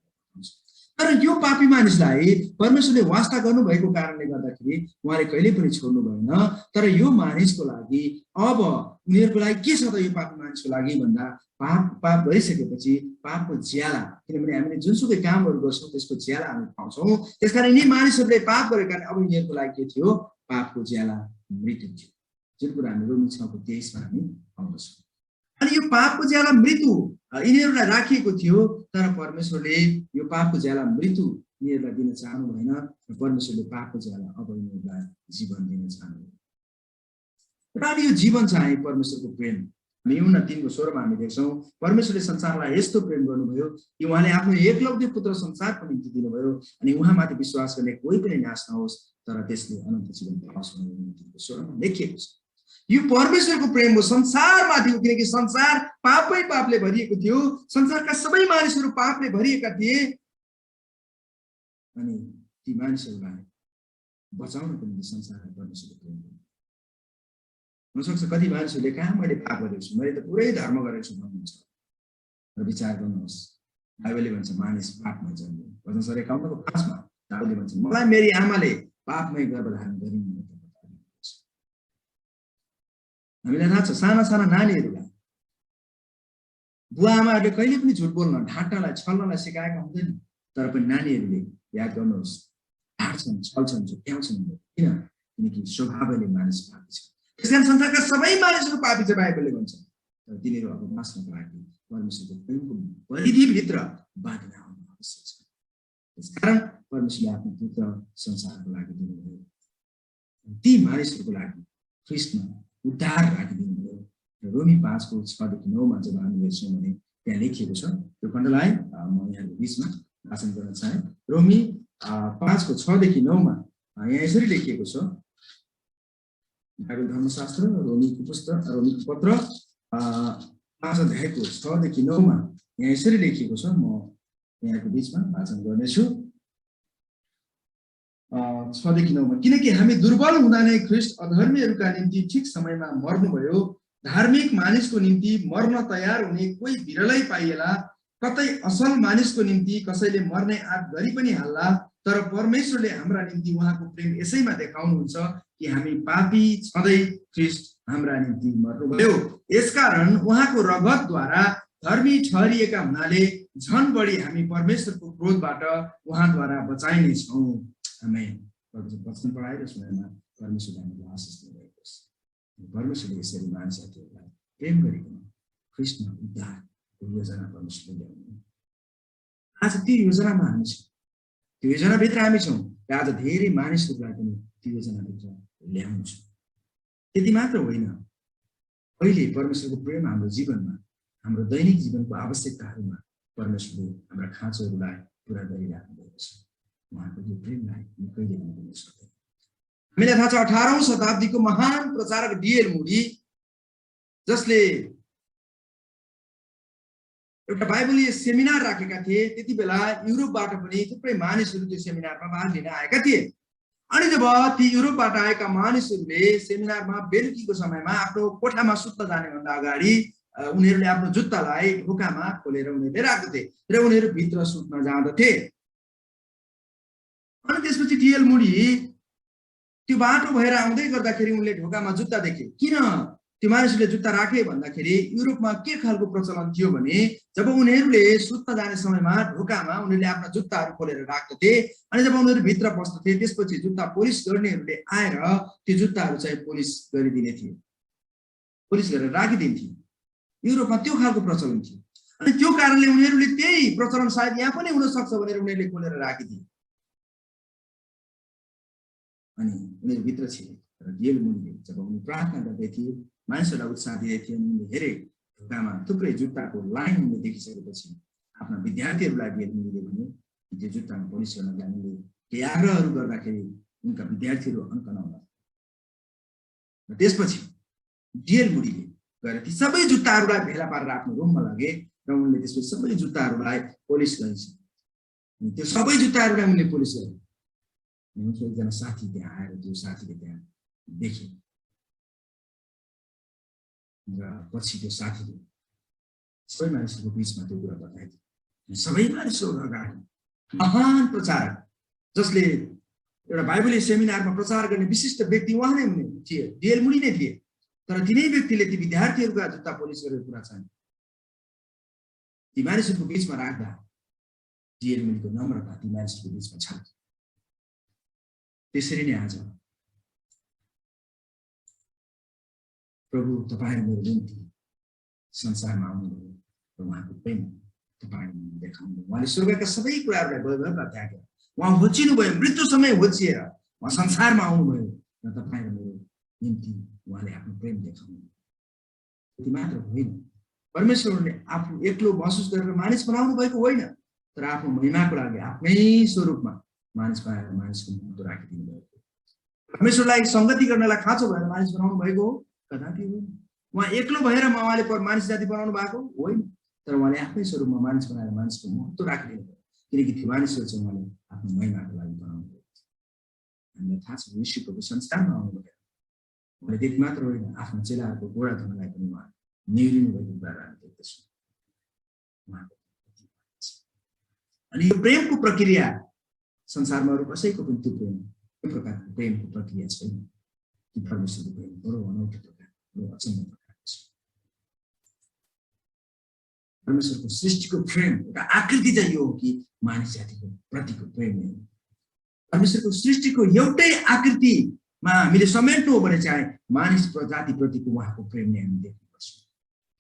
तर यो पापी मानिसलाई परमेश्वरले वास्ता गर्नुभएको कारणले गर्दाखेरि उहाँले कहिले पनि छोड्नु भएन। तर यो मानिसको लागि अब उनीहरूको लागि के छ त? यो पापी मानिसको लागि भन्दा पाप गरिसकेपछि पापको ज्याला, किनभने हामीले जुनसुकै कामहरू गर्छौँ त्यसको ज्याला हामी पाउँछौँ। त्यसकारण यी मानिसहरूले पाप गरेका कारण अब यिनीहरूको लागि के थियो? पापको ज्याला मृत्यु थियो, जुन कुरा हामी रोमी 6:23 हामी पाउँदछौँ। अनि यो पापको ज्याला मृत्यु यिनीहरूलाई राखिएको थियो, तर परमेश्वरले यो पापको ज्याला मृत्यु यिनीहरूलाई दिन चाहनु भएन र परमेश्वरले पापको ज्याला अब यिनीहरूलाई जीवन दिन चाहनु। र यो जीवन चाहिँ परमेश्वरको प्रेम। हामी यूहन्ना 3:16 हामी देख्छौँ, परमेश्वरले संसारलाई यस्तो प्रेम गर्नुभयो कि उहाँले आफ्नो एकलौटे पुत्र संसारको निम्ति दिनुभयो, अनि उहाँमाथि विश्वास गर्ने कोही पनि नाश नहोस् तर त्यसले अनन्त जीवन पाओस् भनेर यूहन्ना 3:16 लेखिएको छ। यो परमेश्वरको प्रेम हो संसारमाथि, किनकि संसार पापले भरिएको थियो। संसारका सबै मानिसहरू पापले भरिएका थिए, अनि ती मानिसहरूलाई बचाउनको निम्ति संसारलाई परमेश्वरले प्रेम गर्नुभयो। हुनसक्छ कति मानिसहरूले कहाँ मैले पाप गरेको छु, मैले त पुरै धर्म गरेको छु भन्नुहुन्छ, र विचार गर्नुहोस्, बाइबलले भन्छ मानिस पापमा जन्मियो। वचन 51:5 दाउदले भन्छ मलाई मेरी आमाले पापमै गर्भधारण गरिन्। हामीलाई थाहा छ साना साना नानीहरूलाई बुवा आमाहरूले कहिले पनि झुट बोल्न, ढाँट्नलाई, छल्नलाई सिकाएका हुँदैन, तर पनि नानीहरूले याद गर्नुहोस् ढाँट्छन्, छल्छन्, झुक्याउँछन्। किन? किनकि स्वभावले मानिस पापी छ। त्यसकारण संसारका सबै मानिसहरू पापी छ बाइबलले भन्छ, तर तिनीहरू अब बाँच्नको लागि परमेश्वरको प्रेमको परिधिभित्र बाँधिन आउनु आवश्यक छ। त्यसकारण परमेश्वरले आफ्नो पुत्र संसारको लागि दिनुभयो, ती मानिसहरूको लागि ख्रीष्टमा उद्धार राखिदिनु भयो। र रोमी 5:6-9 जब हामी हेर्छौँ भने त्यहाँ लेखिएको छ, त्यो खण्डलाई म यहाँको बिचमा भाषण गर्न चाहे। रोमी 5:6-9 यहाँ यसरी लेखिएको छ, बाइबल धर्मशास्त्र रोमीको पुस्तक, रोमीको पत्र 5:6-9 यहाँ यसरी लेखिएको छ। म यहाँको बिचमा भाषण गर्नेछु। 6-9 किनकि हामी दुर्बल हुँदा नै ख्रीष्ट अधर्मीहरूका निम्ति ठिक समयमा मर्नुभयो। धार्मिक मानिसको निम्ति मर्न तयार हुने कोही बिरलै पाइएला। कतै असल मानिसको निम्ति कसैले मर्ने आँट गरी पनि हाल्ला, तर परमेश्वरले हाम्रा निम्ति उहाँको प्रेम यसैमा देखाउनुहुन्छ कि हामी पापी छँदै ख्रीष्ट हाम्रा निम्ति मर्नुभयो। यसकारण उहाँको रगतद्वारा धर्मी ठहरिएका हुनाले झन बढी हामी परमेश्वरको क्रोधबाट उहाँद्वारा बचाइने छौँ। आमेन। वचन पढाएर सुनाइमा परमेश्वरले हामीलाई आशिष दिनुभएको छ। परमेश्वरले यसरी मानिसहरूलाई प्रेम गरिकन ख्रीष्टमा उद्धारको योजना परमेश्वरले ल्याउनु। आज त्यो योजनामा हामी छौँ, त्यो योजनाभित्र हामी छौँ र आज धेरै मानिसहरूलाई पनि त्यो योजनाभित्र ल्याउनु छ। त्यति मात्र होइन, अहिले परमेश्वरको प्रेम हाम्रो जीवनमा, हाम्रो दैनिक जीवनको आवश्यकताहरूमा परमेश्वरले हाम्रा खाँचोहरूलाई पुरा गरिराख्नु भएको छ। उहाँको यो प्रेमलाई कहिले पनि भुल्न सक्दैन। हामीलाई थाहा छ 18औं शताब्दीको महान प्रचारक D.L. मुडी जसले एउटा बाइबलीय सेमिनार राखेका थिए। त्यति बेला युरोपबाट पनि थुप्रै मानिसहरू त्यो सेमिनारमा भाग लिन आएका थिए। अनि जब ती युरोपबाट आएका मानिसहरूले सेमिनारमा बेलुकीको समयमा आफ्नो कोठामा सुत्न जानेभन्दा अगाडि उनीहरूले आफ्नो जुत्तालाई ढोकामा खोलेर उनीहरूले राख्दथे र उनीहरू भित्र सुत्न जाँदथे। अनि त्यसपछि टिएल मुडी त्यो बाटो भएर आउँदै गर्दाखेरि उनले ढोकामा जुत्ता देखे। किन त्यो मानिसहरूले जुत्ता राखे भन्दाखेरि युरोपमा के खालको प्रचलन थियो भने जब उनीहरूले सुत्न जाने समयमा ढोकामा उनीहरूले आफ्ना जुत्ताहरू खोलेर राख्दथे अनि जब उनीहरू भित्र पस्दथे त्यसपछि जुत्ता पोलिस गर्नेहरूले आएर त्यो जुत्ताहरू चाहिँ पोलिस गरिदिने थिए, पोलिस गरेर राखिदिन्थे। युरोपमा त्यो खालको प्रचलन थियो। अनि त्यो कारणले उनीहरूले त्यही प्रचलन सायद यहाँ पनि हुन सक्छ भनेर उनीहरूले खोलेर राखिदिए। अनि उनीहरू भित्र छिरे र टिएल मुडीले जब उनी प्रार्थना गर्दै थिए, मानिसहरूलाई उत्साह दिँदै थिए, उनले हेरे ढोकामा थुप्रै जुत्ताको लाइन उनले देखिसकेपछि आफ्ना विद्यार्थीहरूलाई टिएल मुडीले भने त्यो जुत्तामा पोलिस गर्नका लागि उनले केही आग्रहहरू गर्दाखेरि उनका विद्यार्थीहरू अङ्क नआउन। र त्यसपछि टिएल मुडीले गएर ती सबै जुत्ताहरूलाई भेला पारेर आफ्नो रुममा लगे र उनले त्यसपछि सबै जुत्ताहरूलाई पोलिस गरिन्छ। त्यो सबै जुत्ताहरूलाई उनले पोलिस गरे। उनको एकजना साथी त्यहाँ आएर त्यो साथीले त्यहाँ देखे र पछि त्यो साथीले सबै मानिसहरूको बिचमा त्यो कुरा बताइदियो। सबै मानिसहरू अगाडि महान प्रचारक जसले एउटा बाइबलीय सेमिनारमा प्रचार गर्ने विशिष्ट व्यक्ति उहाँ नै हुने थिए, टिएल मुडी नै थिए। तर तिनै व्यक्तिले ती विद्यार्थीहरूका जुत्ता पोलिस गरेर कुरा चाहिँ ती मानिसहरूको बिचमा राख्दा टिएल मुडीको नम्रता ती मानिसहरूको बिचमा छ। त्यसरी नै आज प्रभु तपाईँ मेरो निम्ति संसारमा आउनुभयो र उहाँको प्रेम तपाईँले देखाउनु। उहाँले स्वर्गका सबै कुराहरूलाई वैभवमा त्यागेर उहाँ होचिनुभयो, मृत्युसँगै होचिएर उहाँ संसारमा आउनुभयो र तपाईँ र मेरो निम्ति उहाँले आफ्नो प्रेम देखाउनु। त्यति मात्र होइन, परमेश्वरले आफू एक्लो महसुस गरेर मानिस बनाउनु भएको होइन, तर आफ्नो महिमाको लागि आफ्नै स्वरूपमा मानिस बनाएर मानिसको महत्त्व राखिदिनु भएको। परमेश्वरलाई संगति गर्नलाई खाँचो भएर मानिस बनाउनु भएको हो, कदापि होइन। उहाँ एक्लो भएर उहाँले मानिस जाति बनाउनु भएको होइन, तर उहाँले आफ्नै स्वरूपमा मानिस बनाएर मानिसको महत्त्व राखिदिनु भयो। किनकि त्यो मानिसहरू चाहिँ उहाँले आफ्नो महिमाको लागि बनाउनु भयो। हामीलाई थाहा छ यीशु प्रभु संसारमा आउनुभयो, उहाँले त्यति मात्र होइन आफ्नो चेलाहरूको गोडा धुनलाई पनि उहाँ निहुरिनु भएको कुराहरू हामी देख्दछौँ। अनि यो प्रेमको प्रक्रिया संसारमा अरू कसैको पनि त्यो प्रेम त्यो प्रकारको प्रेमको प्रक्रिया छैन। कि परमेश्वरको प्रेम बडो अनौठो प्रकार, बडो अचम्म प्रकारको छ। परमेश्वरको सृष्टिको प्रेम एउटा आकृति चाहिँ यो हो कि मानिस जातिको प्रतिको प्रेम नै हो। परमेश्वरको सृष्टिको एउटै आकृतिमा हामीले समेट्नु हो भने चाहिँ मानिस जातिप्रतिको उहाँको प्रेम नै हामी देख्नुपर्छ।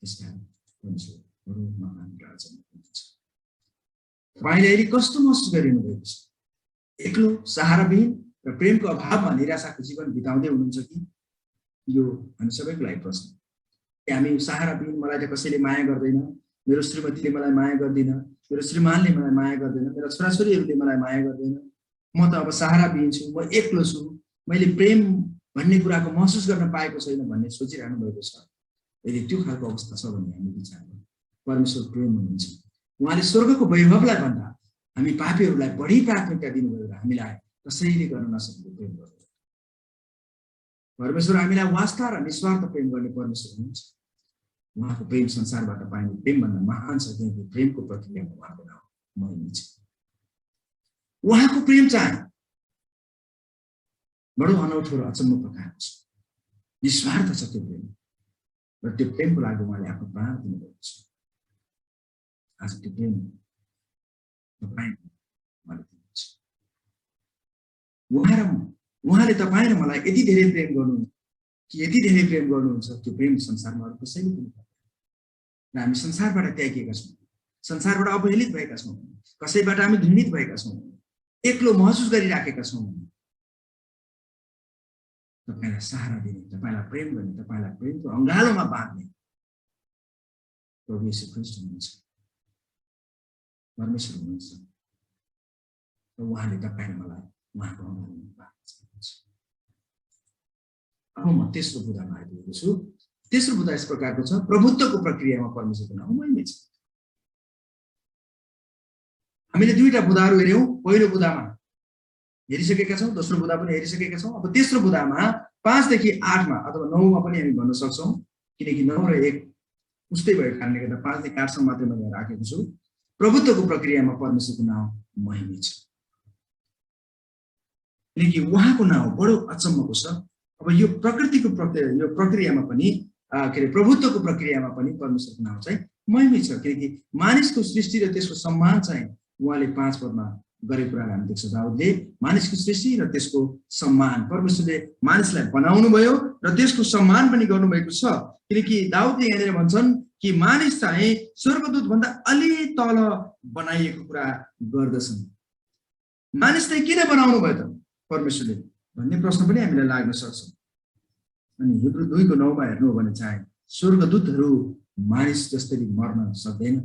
त्यसकारण परमेश्वर बडो महान र अचम्म हुनुहुन्छ। तपाईँले अहिले कस्तो महसुस गरिनु भएको छ? एक्लो, सहाराविहीन र प्रेमको अभावमा निराशाको जीवन बिताउँदै हुनुहुन्छ कि? यो हामी सबैको लागि प्रश्न। हामी सहाराविहीन, मलाई त कसैले माया गर्दैन, मेरो श्रीमतीले मलाई माया गर्दैन, मेरो श्रीमानले मलाई माया गर्दैन, मेरा छोराछोरीहरूले मलाई माया गर्दैन, म त अब सहाराविहीन छु, म एक्लो छु, मैले प्रेम भन्ने कुराको महसुस गर्न पाएको छैन भन्ने सोचिरहनु भएको छ। यदि त्यो खालको अवस्था छ भने हामी विचार गरौँ। परमेश्वर प्रेम हुनुहुन्छ। उहाँले स्वर्गको वैभवलाई भन्दा हामी पापीहरूलाई बढी प्राथमिकता दिनुभयो र हामीलाई कसैले गर्न नसकेको प्रेम गर्नु। परमेश्वर हामीलाई वास्ता र निस्वार्थ प्रेम गर्ने परमेश्वर हुनुहुन्छ। उहाँको प्रेम संसारबाट पाइने प्रेमभन्दा महान छ, किनकि प्रेमको प्रक्रियामा उहाँको नाम महिमा छ। उहाँको प्रेम चाहिँ बडो अनौठो र अचम्म प्रकारको छ, निस्वार्थ छ त्यो प्रेम, र त्यो प्रेमको लागि उहाँले आफ्नो प्राण दिनुभएको छ। आज त्यो प्रेम उहाँले तपाईँ र मलाई यति धेरै प्रेम गर्नुहुन्छ कि यति धेरै प्रेम गर्नुहुन्छ, त्यो प्रेम संसारमा अरू कसैले पनि गर्दैन। र हामी संसारबाट त्यागिएका छौँ, संसारबाट अवहेलित भएका छौँ, कसैबाट हामी घृणित भएका छौँ, एक्लो महसुस गरिराखेका छौँ। तपाईँलाई सहारा दिने, तपाईँलाई प्रेम गर्ने, तपाईँलाई प्रेमको अङ्गालोमा बाँध्ने प्रभु येशू ख्रीष्ट हुनुहुन्छ, परमेश्वर हुनुहुन्छ। र उहाँले तपाईँ र मलाई उहाँको अङ्गालोमा बाँध्नुहुन्छ। अब म तेस्रो बुँदामा आइपुगेको छु। तेस्रो बुँदा यस प्रकारको छ, प्रभुत्वको प्रक्रियामा परमेश्वरको नाउँ महिमित छ। हामीले दुईटा बुँदाहरू हेर्यौं, पहिलो बुँदामा हेरिसकेका छौं, दोस्रो बुँदा पनि हेरिसकेका छौं। अब तेस्रो बुँदामा 5 देखि 8 मा अथवा 9 मा पनि हामी भन्न सक्छौं, किनकि 9 र 1 उस्तै भएको कारणले गर्दा 5 देखि 8 सम्म मात्रै मैले राखेको छु। प्रभुत्वको प्रक्रियामा परमेश्वरको नाउँ महिमित छ, किनकि उहाँको नाउँ बडो अचम्मको छ। अब यो प्रकृतिको प्रक्रियामा पनि के अरे प्रभुत्वको प्रक्रियामा पनि परमेश्वरको नाउँ चाहिँ महिमित छ, किनकि मानिसको सृष्टि र त्यसको सम्मान चाहिँ उहाँले 5 पदमा गरेको कुरा हामी देख्छौँ। दाउदले मानिसको सृष्टि र त्यसको सम्मान, परमेश्वरले मानिसलाई बनाउनु भयो र त्यसको सम्मान पनि गर्नुभएको छ, किनकि दाउदले यहाँनिर भन्छन् कि मानिस चाहिँ स्वर्गदूत भन्दा अलि तल बनाइएको कुरा गर्दछन्। मानिस चाहिँ किन बनाउनु भयो त परमेश्वरले भन्ने प्रश्न पनि हामीलाई लाग्न सक्छ। अनि हिब्रू 2 को 9 मा हेर्नु हो भने चाहिँ स्वर्गदूतहरू मानिस जस्तै मर्न सक्दैन।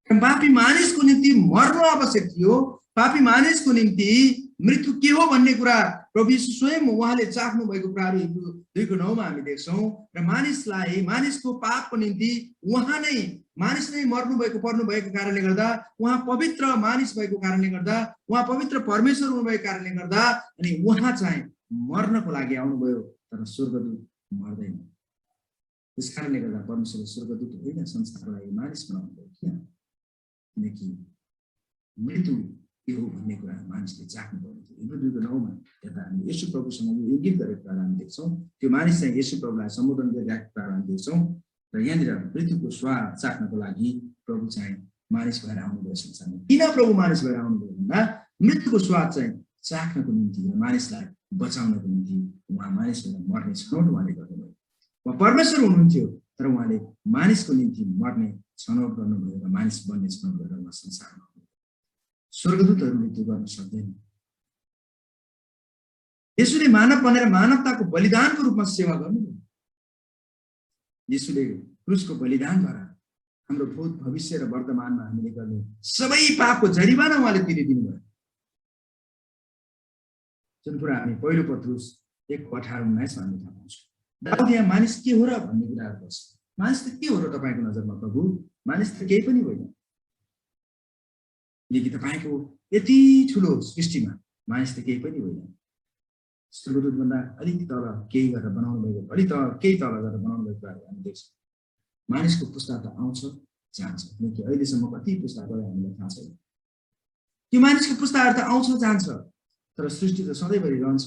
पापी मानिसको निम्ति मर्नु आवश्यक थियो। पापी मानिसको निम्ति मृत्यु के हो भन्ने कुरा प्रभु येशू स्वयं उहाँले चाख्नु भएको कुराहरू हिब्रू 2 को 9 मा हामी देख्छौं। र मानिसलाई, मानिसको पापको निम्ति उहाँ नै, मानिस नै पर्नु भएको कारणले गर्दा, उहाँ पवित्र मानिस भएको कारणले गर्दा, उहाँ पवित्र परमेश्वर हुनुभएको कारणले गर्दा अनि उहाँ चाहिँ मर्नको लागि आउनुभयो, तर स्वर्गदूत मर्दैन। त्यसकारणले गर्दा परमेश्वरले स्वर्गदूत होइन संसारको लागि मानिस बनाउनु भयो। किनकि मृत्यु के हो भन्ने कुरा मानिसले चाख्नु पर्यो। हिब्रू 2 को 9 मा हेर्दा हामी येशू प्रभुसँग यो इंगित गरेको कुरा हामी देख्छौँ। त्यो मानिस चाहिँ येशू प्रभुलाई सम्बोधन गरिरहेको कुरा हामी देख्छौँ। र यहाँनिर मृत्युको स्वाद चाख्नको लागि प्रभु चाहिँ मानिस भएर आउनुभयो संसारमा। किन प्रभु मानिस भएर आउनुभयो भन्दा मृत्युको स्वाद चाहिँ चाख्नको निम्ति र मानिसलाई बचाउनको निम्ति उहाँ मानिस भएर मर्ने छनौट उहाँले गर्नुभयो। उहाँ परमेश्वर हुनुहुन्थ्यो, तर उहाँले मानिसको निम्ति मर्ने छनौट गर्नुभयो र मानिस बन्ने छनौट गरेर उहाँ संसारमा स्वर्गदूतहरूले त्यो गर्न सक्दैन। येशूले मानव बनेर मानवताको बलिदानको रूपमा सेवा गर्नुभयो। येशूले क्रुसको बलिदानद्वारा हाम्रो भूत, भविष्य र वर्तमानमा हामीले गर्ने सबै पापको जरिवाना उहाँले तिरिदिनु भयो। जुन कुरा हामी पहिलो पत्रुस 1:18-19 मा थाहा पाउँछौँ। दाउद यहाँ मानिस के हो र भन्ने कुराहरू गर्छ। मानिस त के हो र तपाईँको नजरमा प्रभु? मानिस त केही पनि होइन। किनकि तपाईँको यति ठुलो सृष्टिमा मानिस त केही पनि होइन। स्वर्गदूत भन्दा अलिक तल केही गरेर बनाउनु भएको, केही तल गरेर बनाउनु भएको कुराहरू हामी देख्छौँ। मानिसको पुस्ता त आउँछ जान्छ, किनकि अहिलेसम्म कति पुस्ता गयो हामीलाई थाहा छैन। त्यो मानिसको पुस्ताहरू त आउँछ जान्छ, तर सृष्टि त सधैँभरि रहन्छ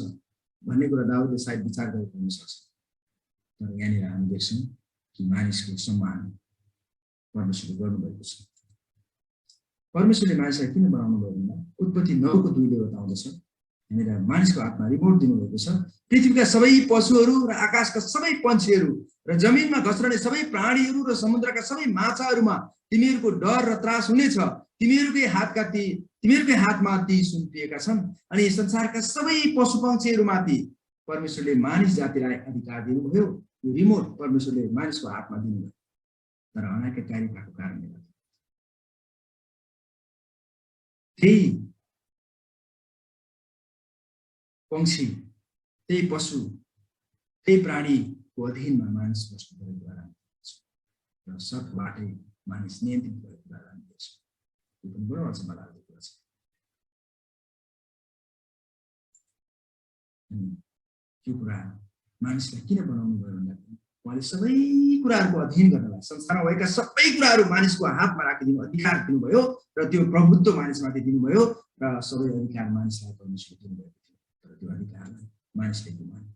भन्ने कुरा दाउदले सायद विचार गरेको हुन सक्छ। तर यहाँनिर हामी देख्छौँ कि मानिसको सम्मान परमेश्वरले गर्नुभएको छ। परमेश्वरले मानिसलाई किन बनाउनु भयो भन्दा उत्पत्ति 9 को 2 ले बताउँदछ। यहाँनिर मानिसको हातमा रिमोट दिनुभएको छ। पृथ्वीका सबै पशुहरू र आकाशका सबै पन्छीहरू र जमिनमा घस्रने सबै प्राणीहरू र समुद्रका सबै माछाहरूमा तिमीहरूको डर र त्रास हुनेछ। तिमीहरूकै हातमा ती सुम्पिएका छन्। अनि संसारका सबै पशु पक्षीहरूमाथि परमेश्वरले मानिस जातिलाई अधिकार दिनुभयो। यो रिमोट परमेश्वरले मानिसको हातमा दिनुभयो, तर अनाज्ञाकारी भएको कारणले गर्दा त्यही पंक्षी, त्यही पशु, त्यही प्राणीको अधीनमा मानिस बस्नु परेको कुरा र सतबाटै मानिस नियन्त्रित भएको कुरा हामी देख्छौँ। यो पनि बडो अचम्म लाग्दो कुरा छ। त्यो कुरा मानिसलाई किन बनाउनु भयो भन्दाखेरि उहाँले सबै कुराहरूको अध्ययन गर्नलाई, संसारमा भएका सबै कुराहरू मानिसको हातमा राखिदिनु अधिकार दिनुभयो र त्यो प्रभुत्व मानिसमाथि दिनुभयो र सबै अधिकार मानिसलाई परमेश्वरले दिनुभएको थियो। तर त्यो अधिकारलाई मानिसले गुमायो।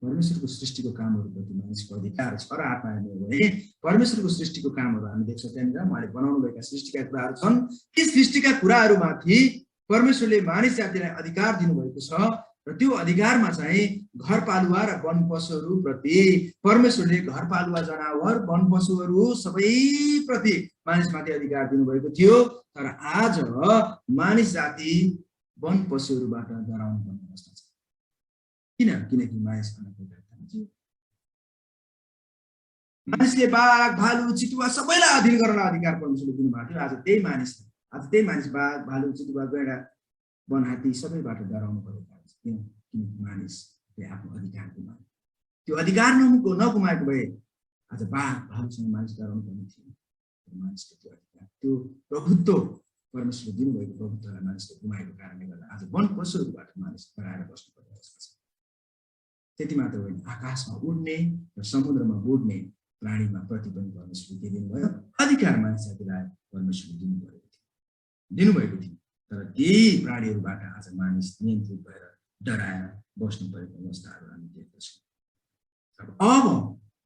परमेश्वरको सृष्टिको कामहरूप्रति मानिसको अधिकार छ र हातमा हेर्ने हो भने परमेश्वरको सृष्टिको कामहरू हामी देख्छौँ। त्यहाँनिर उहाँले बनाउनु भएका सृष्टिका कुराहरू छन्। ती सृष्टिका कुराहरूमाथि परमेश्वरले मानिस जातिलाई अधिकार दिनुभएको छ र त्यो अधिकारमा चाहिँ घरपालुवा र वन पशुहरू प्रति परमेश्वरले घरपालुवा जनावर, वन पशुहरू सबै प्रति मानिसमाथि अधिकार दिनुभएको थियो। तर आज मानिस जाति वन पशुहरूबाट डराउनु पर्ने अवस्था छ। किनकि मानिस मानिसले बाघ, भालु, चितुवा सबैलाई अधीन गर्न अधिकार परमेश्वरले दिनुभएको थियो। आज त्यही मानिस बाघ, भालु, चितुवा, गैंडा, वन, हात्ती सबैबाट डराउनु परेको छ। किनकि मानिसले आफ्नो अधिकार गुमायो। त्यो अधिकार नगुमाएको भए आज भावसँग मानिस डराउनु पर्ने थियो। मानिसको त्यो अधिकार, त्यो प्रभुत्व, परमेश्वरले दिनुभएको प्रभुत्वलाई मानिसले गुमाएको कारणले गर्दा आज वन पशुहरूबाट मानिस डराएर बस्नु परिरहेको छ। त्यति मात्र होइन, आकाशमा उड्ने र समुद्रमा बुड्ने प्राणीमा प्रति पनि परमेश्वरले के दिनुभयो? अधिकार मानिसलाई दिलाएर परमेश्वरले दिनुभएको थियो। तर त्यही प्राणीहरूबाट आज मानिस नियन्त्रित भएर डराएर बस्नु परेको अवस्थाहरू हामी देख्दछौँ। अब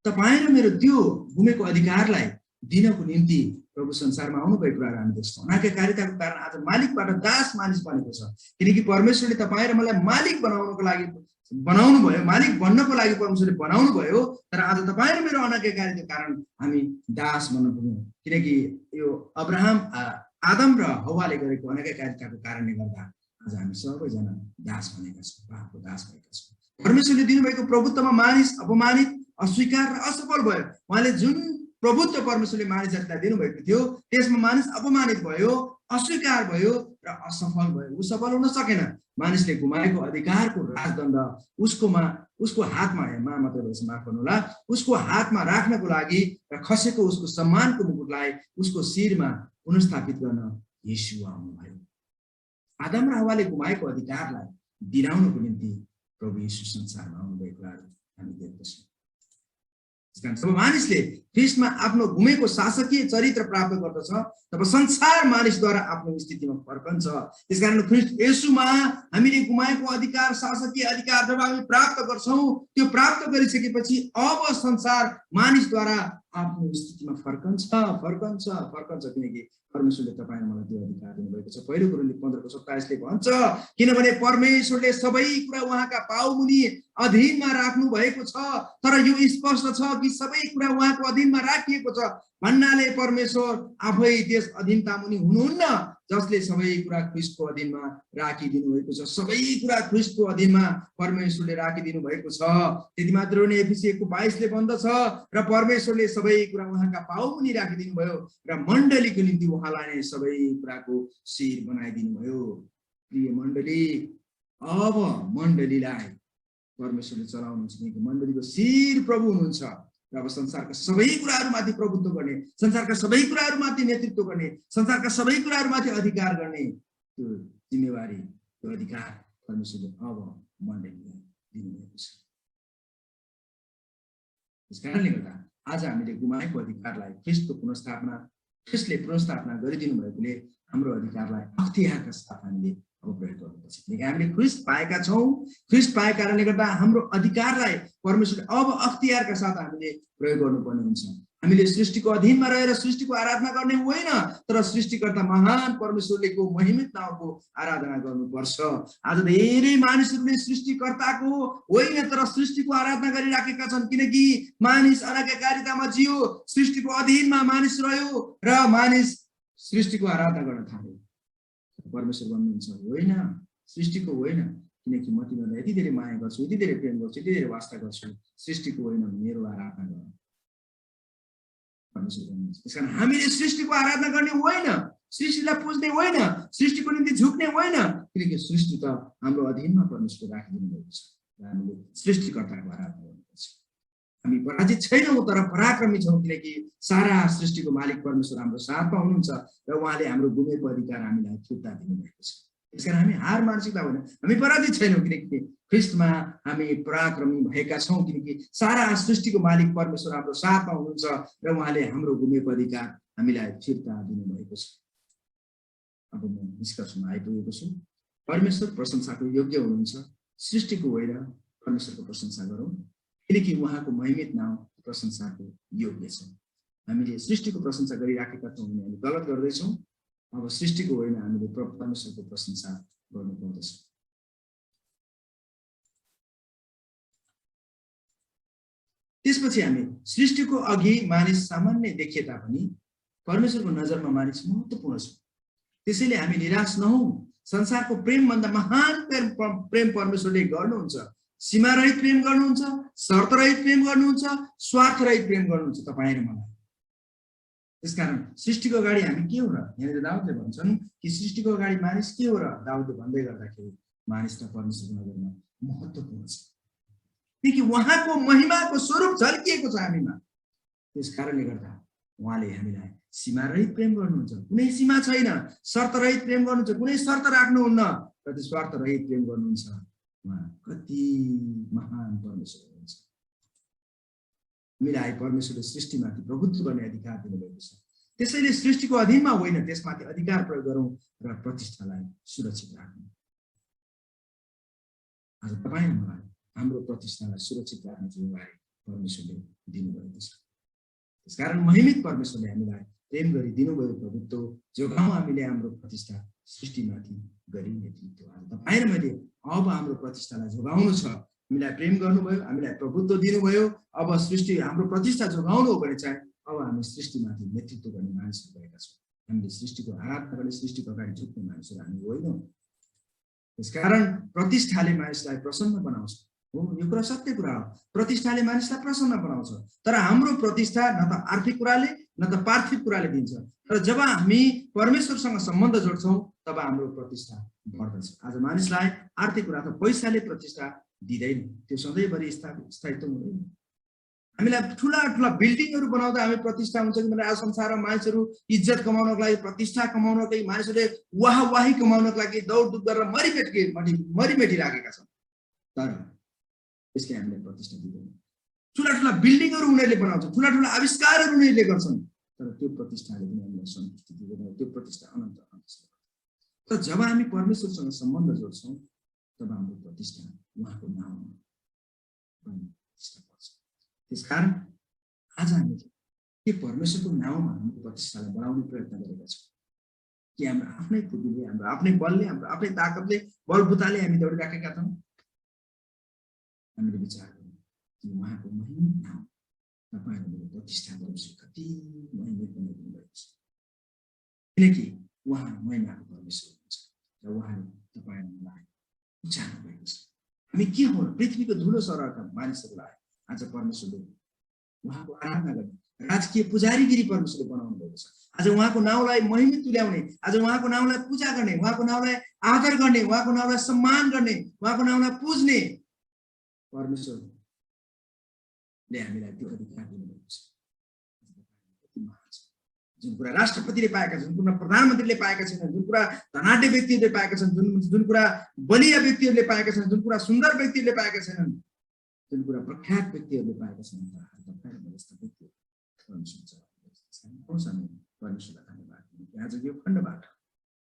तपाईँ र मेरो त्यो गुमेको अधिकारलाई दिनको निम्ति प्रभु संसारमा आउनुभएको कुराहरू हामी देख्छौँ। अनाज्ञाकारिताको कारण आज मालिकबाट दास मानिस बनेको छ, किनकि परमेश्वरले तपाईँ र मलाई मालिक बनाउनको लागि बनाउनु भयो, मालिक बन्नको लागि परमेश्वरले बनाउनु भयो। तर आज तपाईँ र मेरो अनाज्ञाकारिताको कारण हामी दास बन्न पुग्यौँ, किनकि यो अब्राहम आदम र हव्वाले गरेको अनाज्ञाकारिताको कारणले गर्दा आज हामी सबैजना दास बनेका छौँ, पापको दास भएका छौँ। परमेश्वरले दिनुभएको प्रभुत्वमा मानिस अपमानित, अस्वीकार र असफल भयो। उहाँले जुन प्रभुत्व परमेश्वरले मानिस जातिलाई दिनुभएको थियो त्यसमा मानिस अपमानित भयो, अस्वीकार भयो र असफल भयो। ऊ सफल हुन सकेन। मानिसले गुमाएको अधिकारको राजदण्ड उसको हातमा, माफ गर्नुहोला, उसको हातमा राख्नको लागि र खसेको उसको सम्मानको मुकुटलाई उसको शिरमा पुनर्स्थापित गर्न येशू आउनुभयो। आदम र हव्वाले गुमाएको अधिकारलाई दिलाउनको निम्ति प्रभु येशू संसारमा आउनुभएको कुराहरू हामी देख्दछौँ। जब मानिसले ख्रिस्टमा आफ्नो गुमेको शासकीय चरित्र प्राप्त गर्दछ तब संसार मानिसद्वारा आफ्नो स्थितिमा फर्कन्छ। त्यसकारण ख्रिस्ट येशूमा हामीले गुमाएको अधिकार, शासकीय अधिकार जब हामी प्राप्त गर्छौँ, त्यो प्राप्त गरिसकेपछि अब संसार मानिसद्वारा आफ्नो स्थितिमा फर्कन्छ, किनकि परमेश्वरले तपाईँ मलाई त्यो अधिकार दिनुभएको छ। पहिलो कोरिन्थी 15:27 भन्छ, किनभने परमेश्वरले सबै कुरा उहाँका पाउमुनि अधीनमा राख्नु भएको छ। तर यो स्पष्ट छ कि सबै कुरा उहाँको अधीनमा राखिएको छ भन्नाले परमेश्वर आफै त्यस अधीनता मुनि हुनुहुन्न, जसले सबै कुरा ख्रिस्टको अधीनमा राखिदिनु भएको छ। सबै कुरा ख्रिस्टको अधीनमा परमेश्वरले राखिदिनु भएको छ। त्यति मात्र होइन, एफिसी 1:22 भन्दछ, र परमेश्वरले सबै कुरा उहाँका पाउमुनि राखिदिनु भयो र मण्डलीको निम्ति उहाँलाई नै सबै कुराको शिर बनाइदिनु भयो। प्रिय मण्डली, अब मण्डलीलाई परमेश्वरले चलाउनुहुन्छ, किनकि मण्डलीको शिर प्रभु हुनुहुन्छ र अब संसारका सबै कुराहरूमाथि प्रभुत्व गर्ने, संसारका सबै कुराहरूमाथि नेतृत्व गर्ने, संसारका सबै कुराहरूमाथि अधिकार गर्ने त्यो जिम्मेवारी, त्यो अधिकार परमेश्वरले अब मण्डलीलाई दिनुभएको छ। त्यस कारणले गर्दा आज हामीले गुमाएको अधिकारलाई ख्रिस्टले पुनर्स्थापना गरिदिनु भएकोले हाम्रो अधिकारलाई अख्तियारका साथ हामीले अब प्रयोग गर्नुपर्छ, किनकि हामीले ख्रिस्ट पाएका छौँ। ख्रिस्ट पाएका कारणले गर्दा हाम्रो अधिकारलाई परमेश्वरले अब अख्तियारका साथ हामीले प्रयोग गर्नुपर्ने हुन्छ। हामीले सृष्टिको अधीनमा रहेर सृष्टिको आराधना गर्ने होइन, तर सृष्टिकर्ता महान परमेश्वरलेको महिमित नामको आराधना गर्नुपर्छ। आज धेरै मानिसहरूले सृष्टिकर्ताको होइन तर सृष्टिको आराधना गरिराखेका छन्, किनकि मानिस अनाज्ञाकारितामा जियो, सृष्टिको अधीनमा मानिस रह्यो र मानिस सृष्टिको आराधना गर्न थाल्यो। परमेश्वर भन्नुहुन्छ होइन, सृष्टिको होइन, किनकि म तिमीलाई यति धेरै माया गर्छु, यति धेरै प्रेम गर्छु, यति धेरै वास्ता गर्छु, सृष्टिको होइन, मेरो आराधना गर। परमेश्वर भन्नुहुन्छ। त्यसकारण हामीले सृष्टिको आराधना गर्ने होइन, सृष्टिलाई पुज्ने होइन, सृष्टिको निम्ति झुक्ने होइन, किनकि सृष्टि त हाम्रो अधीनमा परमेश्वर राखिदिनु भएको छ र हामीले सृष्टिकर्ताको आराधना गर्नुपर्छ। हामी पराजित छैनौँ तर पराक्रमी छौँ, किनकि सारा सृष्टिको मालिक परमेश्वर हाम्रो साथमा हुनुहुन्छ र उहाँले हाम्रो गुमेको अधिकार हामीलाई फिर्ता दिनुभएको छ। त्यसकारण हामी हार मानसिकता होइन, हामी पराजित छैनौँ, किनकि ख्रिस्टमा हामी पराक्रमी भएका छौँ, किनकि सारा सृष्टिको मालिक परमेश्वर हाम्रो साथमा हुनुहुन्छ र उहाँले हाम्रो गुमेको अधिकार हामीलाई फिर्ता दिनुभएको छ। अब म निष्कर्षमा आइपुगेको छु। परमेश्वर प्रशंसाको योग्य हुनुहुन्छ, सृष्टिको होइन, परमेश्वरको प्रशंसा गरौँ, किनकि उहाँको महिमित नाम प्रशंसाको योग्य छ। हामीले सृष्टिको प्रशंसा गरिराखेका छौँ भने हामी गलत गर्दैछौँ। अब सृष्टिको होइन, हामीले परमेश्वरको प्रशंसा गर्नुपर्दछ। त्यसपछि हामी सृष्टिको अघि मानिस सामान्य देखिए तापनि परमेश्वरको नजरमा मानिस महत्त्वपूर्ण छ। त्यसैले हामी निराश नहौँ। संसारको प्रेमभन्दा महान प्रेम परमेश्वरले गर्नुहुन्छ। सीमारहित प्रेम गर्नुहुन्छ, शर्तरहित प्रेम गर्नुहुन्छ, स्वार्थरहित प्रेम गर्नुहुन्छ तपाईँ र मलाई। त्यसकारण सृष्टिको अगाडि हामी के हो र? यहाँनिर दाउदले भन्छन् कि सृष्टिको अगाडि मानिस के हो र? दाउदले भन्दै गर्दाखेरि मानिस र परमेश्वरको नजरमा महत्त्वपूर्ण छ, किनकि उहाँको महिमाको स्वरूप झल्किएको छ हामीमा। त्यसकारणले गर्दा उहाँले हामीलाई सीमारहित प्रेम गर्नुहुन्छ, कुनै सीमा छैन, शर्तरहित प्रेम गर्नुहुन्छ, कुनै शर्त राख्नुहुन्न, प्रतिस्वार्थ रहित प्रेम गर्नुहुन्छ। उहाँ कति महान परमेश्वर हुनुहुन्छ। हामीलाई परमेश्वरले सृष्टिमाथि प्रभुत्व गर्ने अधिकार दिनुभएको छ। त्यसैले सृष्टिको अधीनमा होइन, त्यसमाथि अधिकार प्रयोग गरौँ र प्रतिष्ठालाई सुरक्षित राखौँ। आज तपाईँ मलाई हाम्रो प्रतिष्ठालाई सुरक्षित राख्ने जिम्मेवारी परमेश्वरले दिनुभएको छ। त्यसकारण महिमित परमेश्वरले हामीलाई प्रेम गरी दिनुभयो प्रभुत्व, जोगाउँ हामीले हाम्रो प्रतिष्ठा सृष्टिमाथि गरी नेतृत्व। आज तपाईँ र मैले अब हाम्रो प्रतिष्ठालाई जोगाउनु छ। हामीलाई प्रेम गर्नुभयो, हामीलाई प्रभुत्व दिनुभयो, अब सृष्टि हाम्रो प्रतिष्ठा जोगाउनु हो भने चाहिँ अब हामी सृष्टिमाथि नेतृत्व गर्ने मानिसहरू भएका छौँ। हामीले सृष्टिको आराधना गर्ने, सृष्टिको अगाडि झुक्ने मानिसहरू हामी होइनौँ। त्यसकारण प्रतिष्ठाले मानिसलाई प्रसन्न बनाउँछ। हो, यो कुरा सत्य कुरा हो। प्रतिष्ठाले मानिसलाई प्रसन्न बनाउँछ। तर हाम्रो प्रतिष्ठा न त आर्थिक कुराले न त पार्थिव कुराले दिन्छ। तर जब हामी परमेश्वरसँग सम्बन्ध जोड्छौँ तब हाम्रो प्रतिष्ठा बढ्दछ। आज मानिसलाई आर्थिक कुरा अथवा पैसाले प्रतिष्ठा दिँदैन, त्यो सधैँभरि स्थायित्व हुँदैन। हामीलाई ठुला ठुला बिल्डिङहरू बनाउँदा हामी प्रतिष्ठा हुन्छ कि भने आज संसारमा मानिसहरू इज्जत कमाउनको लागि, प्रतिष्ठा कमाउनको लागि, मानिसहरूले वाहवाही कमाउनको लागि दौडधुप गरेर मरिमेटिराखेका छन्। तर यसले हामीलाई प्रतिष्ठा दिँदैन। ठुला ठुला बिल्डिङहरू उनीहरूले बनाउँछ, ठुला ठुला आविष्कारहरू उनीहरूले गर्छन्, तर त्यो प्रतिष्ठाले पनि हामीलाई सन्तुष्टि दिँदैन। त्यो प्रतिष्ठा अनन्त रहन्छ। तर जब हामी परमेश्वरसँग सम्बन्ध जोड्छौँ तब हाम्रो प्रतिष्ठा उहाँको नाममा प्रतिष्ठा पर्छ। त्यसकारण आज हामीले के परमेश्वरको नाउँमा हाम्रो प्रतिष्ठालाई बढाउने प्रयत्न गरेका छौँ कि हाम्रो आफ्नै बुद्धिले, हाम्रो आफ्नै बलले, हाम्रो आफ्नै ताकतले, बलबुताले हामी दौडिराखेका छौँ? हामीले विचार गरौँ कि उहाँको महिमित नाम तपाईँहरूले प्रतिष्ठा गर्नुहोस्। कति महिमित बनाइदिनु भएको छ, किनकि उहाँ महिमाको परमेश्वर हुनुहुन्छ र उहाँले तपाईँहरूलाई उचाल्नु भएको छ। हामी के हो, पृथ्वीको धुलो सरहका मानिसहरूलाई आज परमेश्वरले उहाँको आराधना गर्ने राजकीय पुजारीगिरी परमेश्वरले बनाउनु भएको छ। आज उहाँको नाउँलाई महिमित तुल्याउने, आज उहाँको नाउँलाई पूजा गर्ने, उहाँको नाउँलाई आदर गर्ने, उहाँको नाउँलाई सम्मान गर्ने, उहाँको नाउँलाई पुज्ने परमेश्वरले हामीलाई त्यो अधिकार दिनुभएको छ। जुन कुरा राष्ट्रपतिले पाएका छन्, जुन कुरा प्रधानमन्त्रीले पाएका छैनन्, जुन कुरा धनाढ्य व्यक्तिहरूले पाएका छन्, जुन कुरा बलिया व्यक्तिहरूले पाएका छन्, जुन कुरा सुन्दर व्यक्तिहरूले पाएका छैनन्, जुन कुरा प्रख्यात व्यक्तिहरूले पाएका छन्, परमेश्वरलाई धन्यवाद दिनु। आज यो खण्डबाट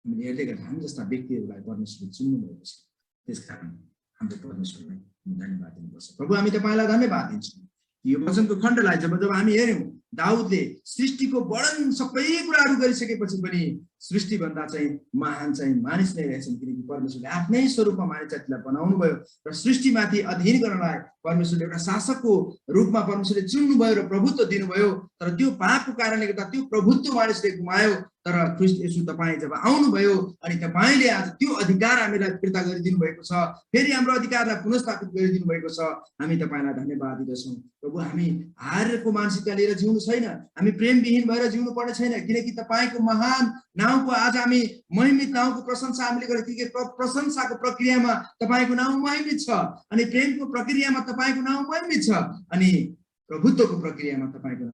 हामीले हेर्दै गर्दा हामी जस्ता व्यक्तिहरूलाई परमेश्वरले चुन्नु भएको छ। त्यसकारण हाम्रो परमेश्वरलाई धन्यवाद दिनुपर्छ। प्रभु, हामी तपाईँलाई धन्यवाद दिन्छौँ। यो वचनको खण्डलाई जब हामी हेऱ्यौँ, दाउदले सृष्टिको वर्णन सबै कुराहरू गरिसकेपछि पनि सृष्टिभन्दा चाहिँ महान चाहिँ मानिस नै रहेछन्, किनकि परमेश्वरले आफ्नै स्वरूपमा मानिस जातिलाई बनाउनु भयो र सृष्टिमाथि अधीन गर्नलाई परमेश्वरले एउटा शासकको रूपमा परमेश्वरले चुन्नुभयो र प्रभुत्व दिनुभयो। तर त्यो पापको कारणले गर्दा त्यो प्रभुत्व मानिसले गुमायो। तर ख्रीष्ट येशू तपाईँ जब आउनुभयो अनि तपाईँले आज त्यो अधिकार हामीलाई फिर्ता गरिदिनु भएको छ, फेरि हाम्रो अधिकारलाई पुनर्स्थापित गरिदिनु भएको छ। हामी तपाईँलाई धन्यवाद दिँदछौँ। प्रभु, हामी हारको मानसिकता लिएर जिउनु छैन, हामी प्रेमविहीन भएर जिउनु पर्ने छैन, किनकि तपाईँको महान नाउँको आज हामी महिमित नाउँको प्रशंसा हामीले गरेँ। किनकि प्रशंसाको प्रक्रियामा तपाईँको नाउँ महिमित छ, अनि प्रेमको प्रक्रियामा तपाईँको नाउँ महिमित छ, अनि प्रभुत्वको प्रक्रियामा तपाईँको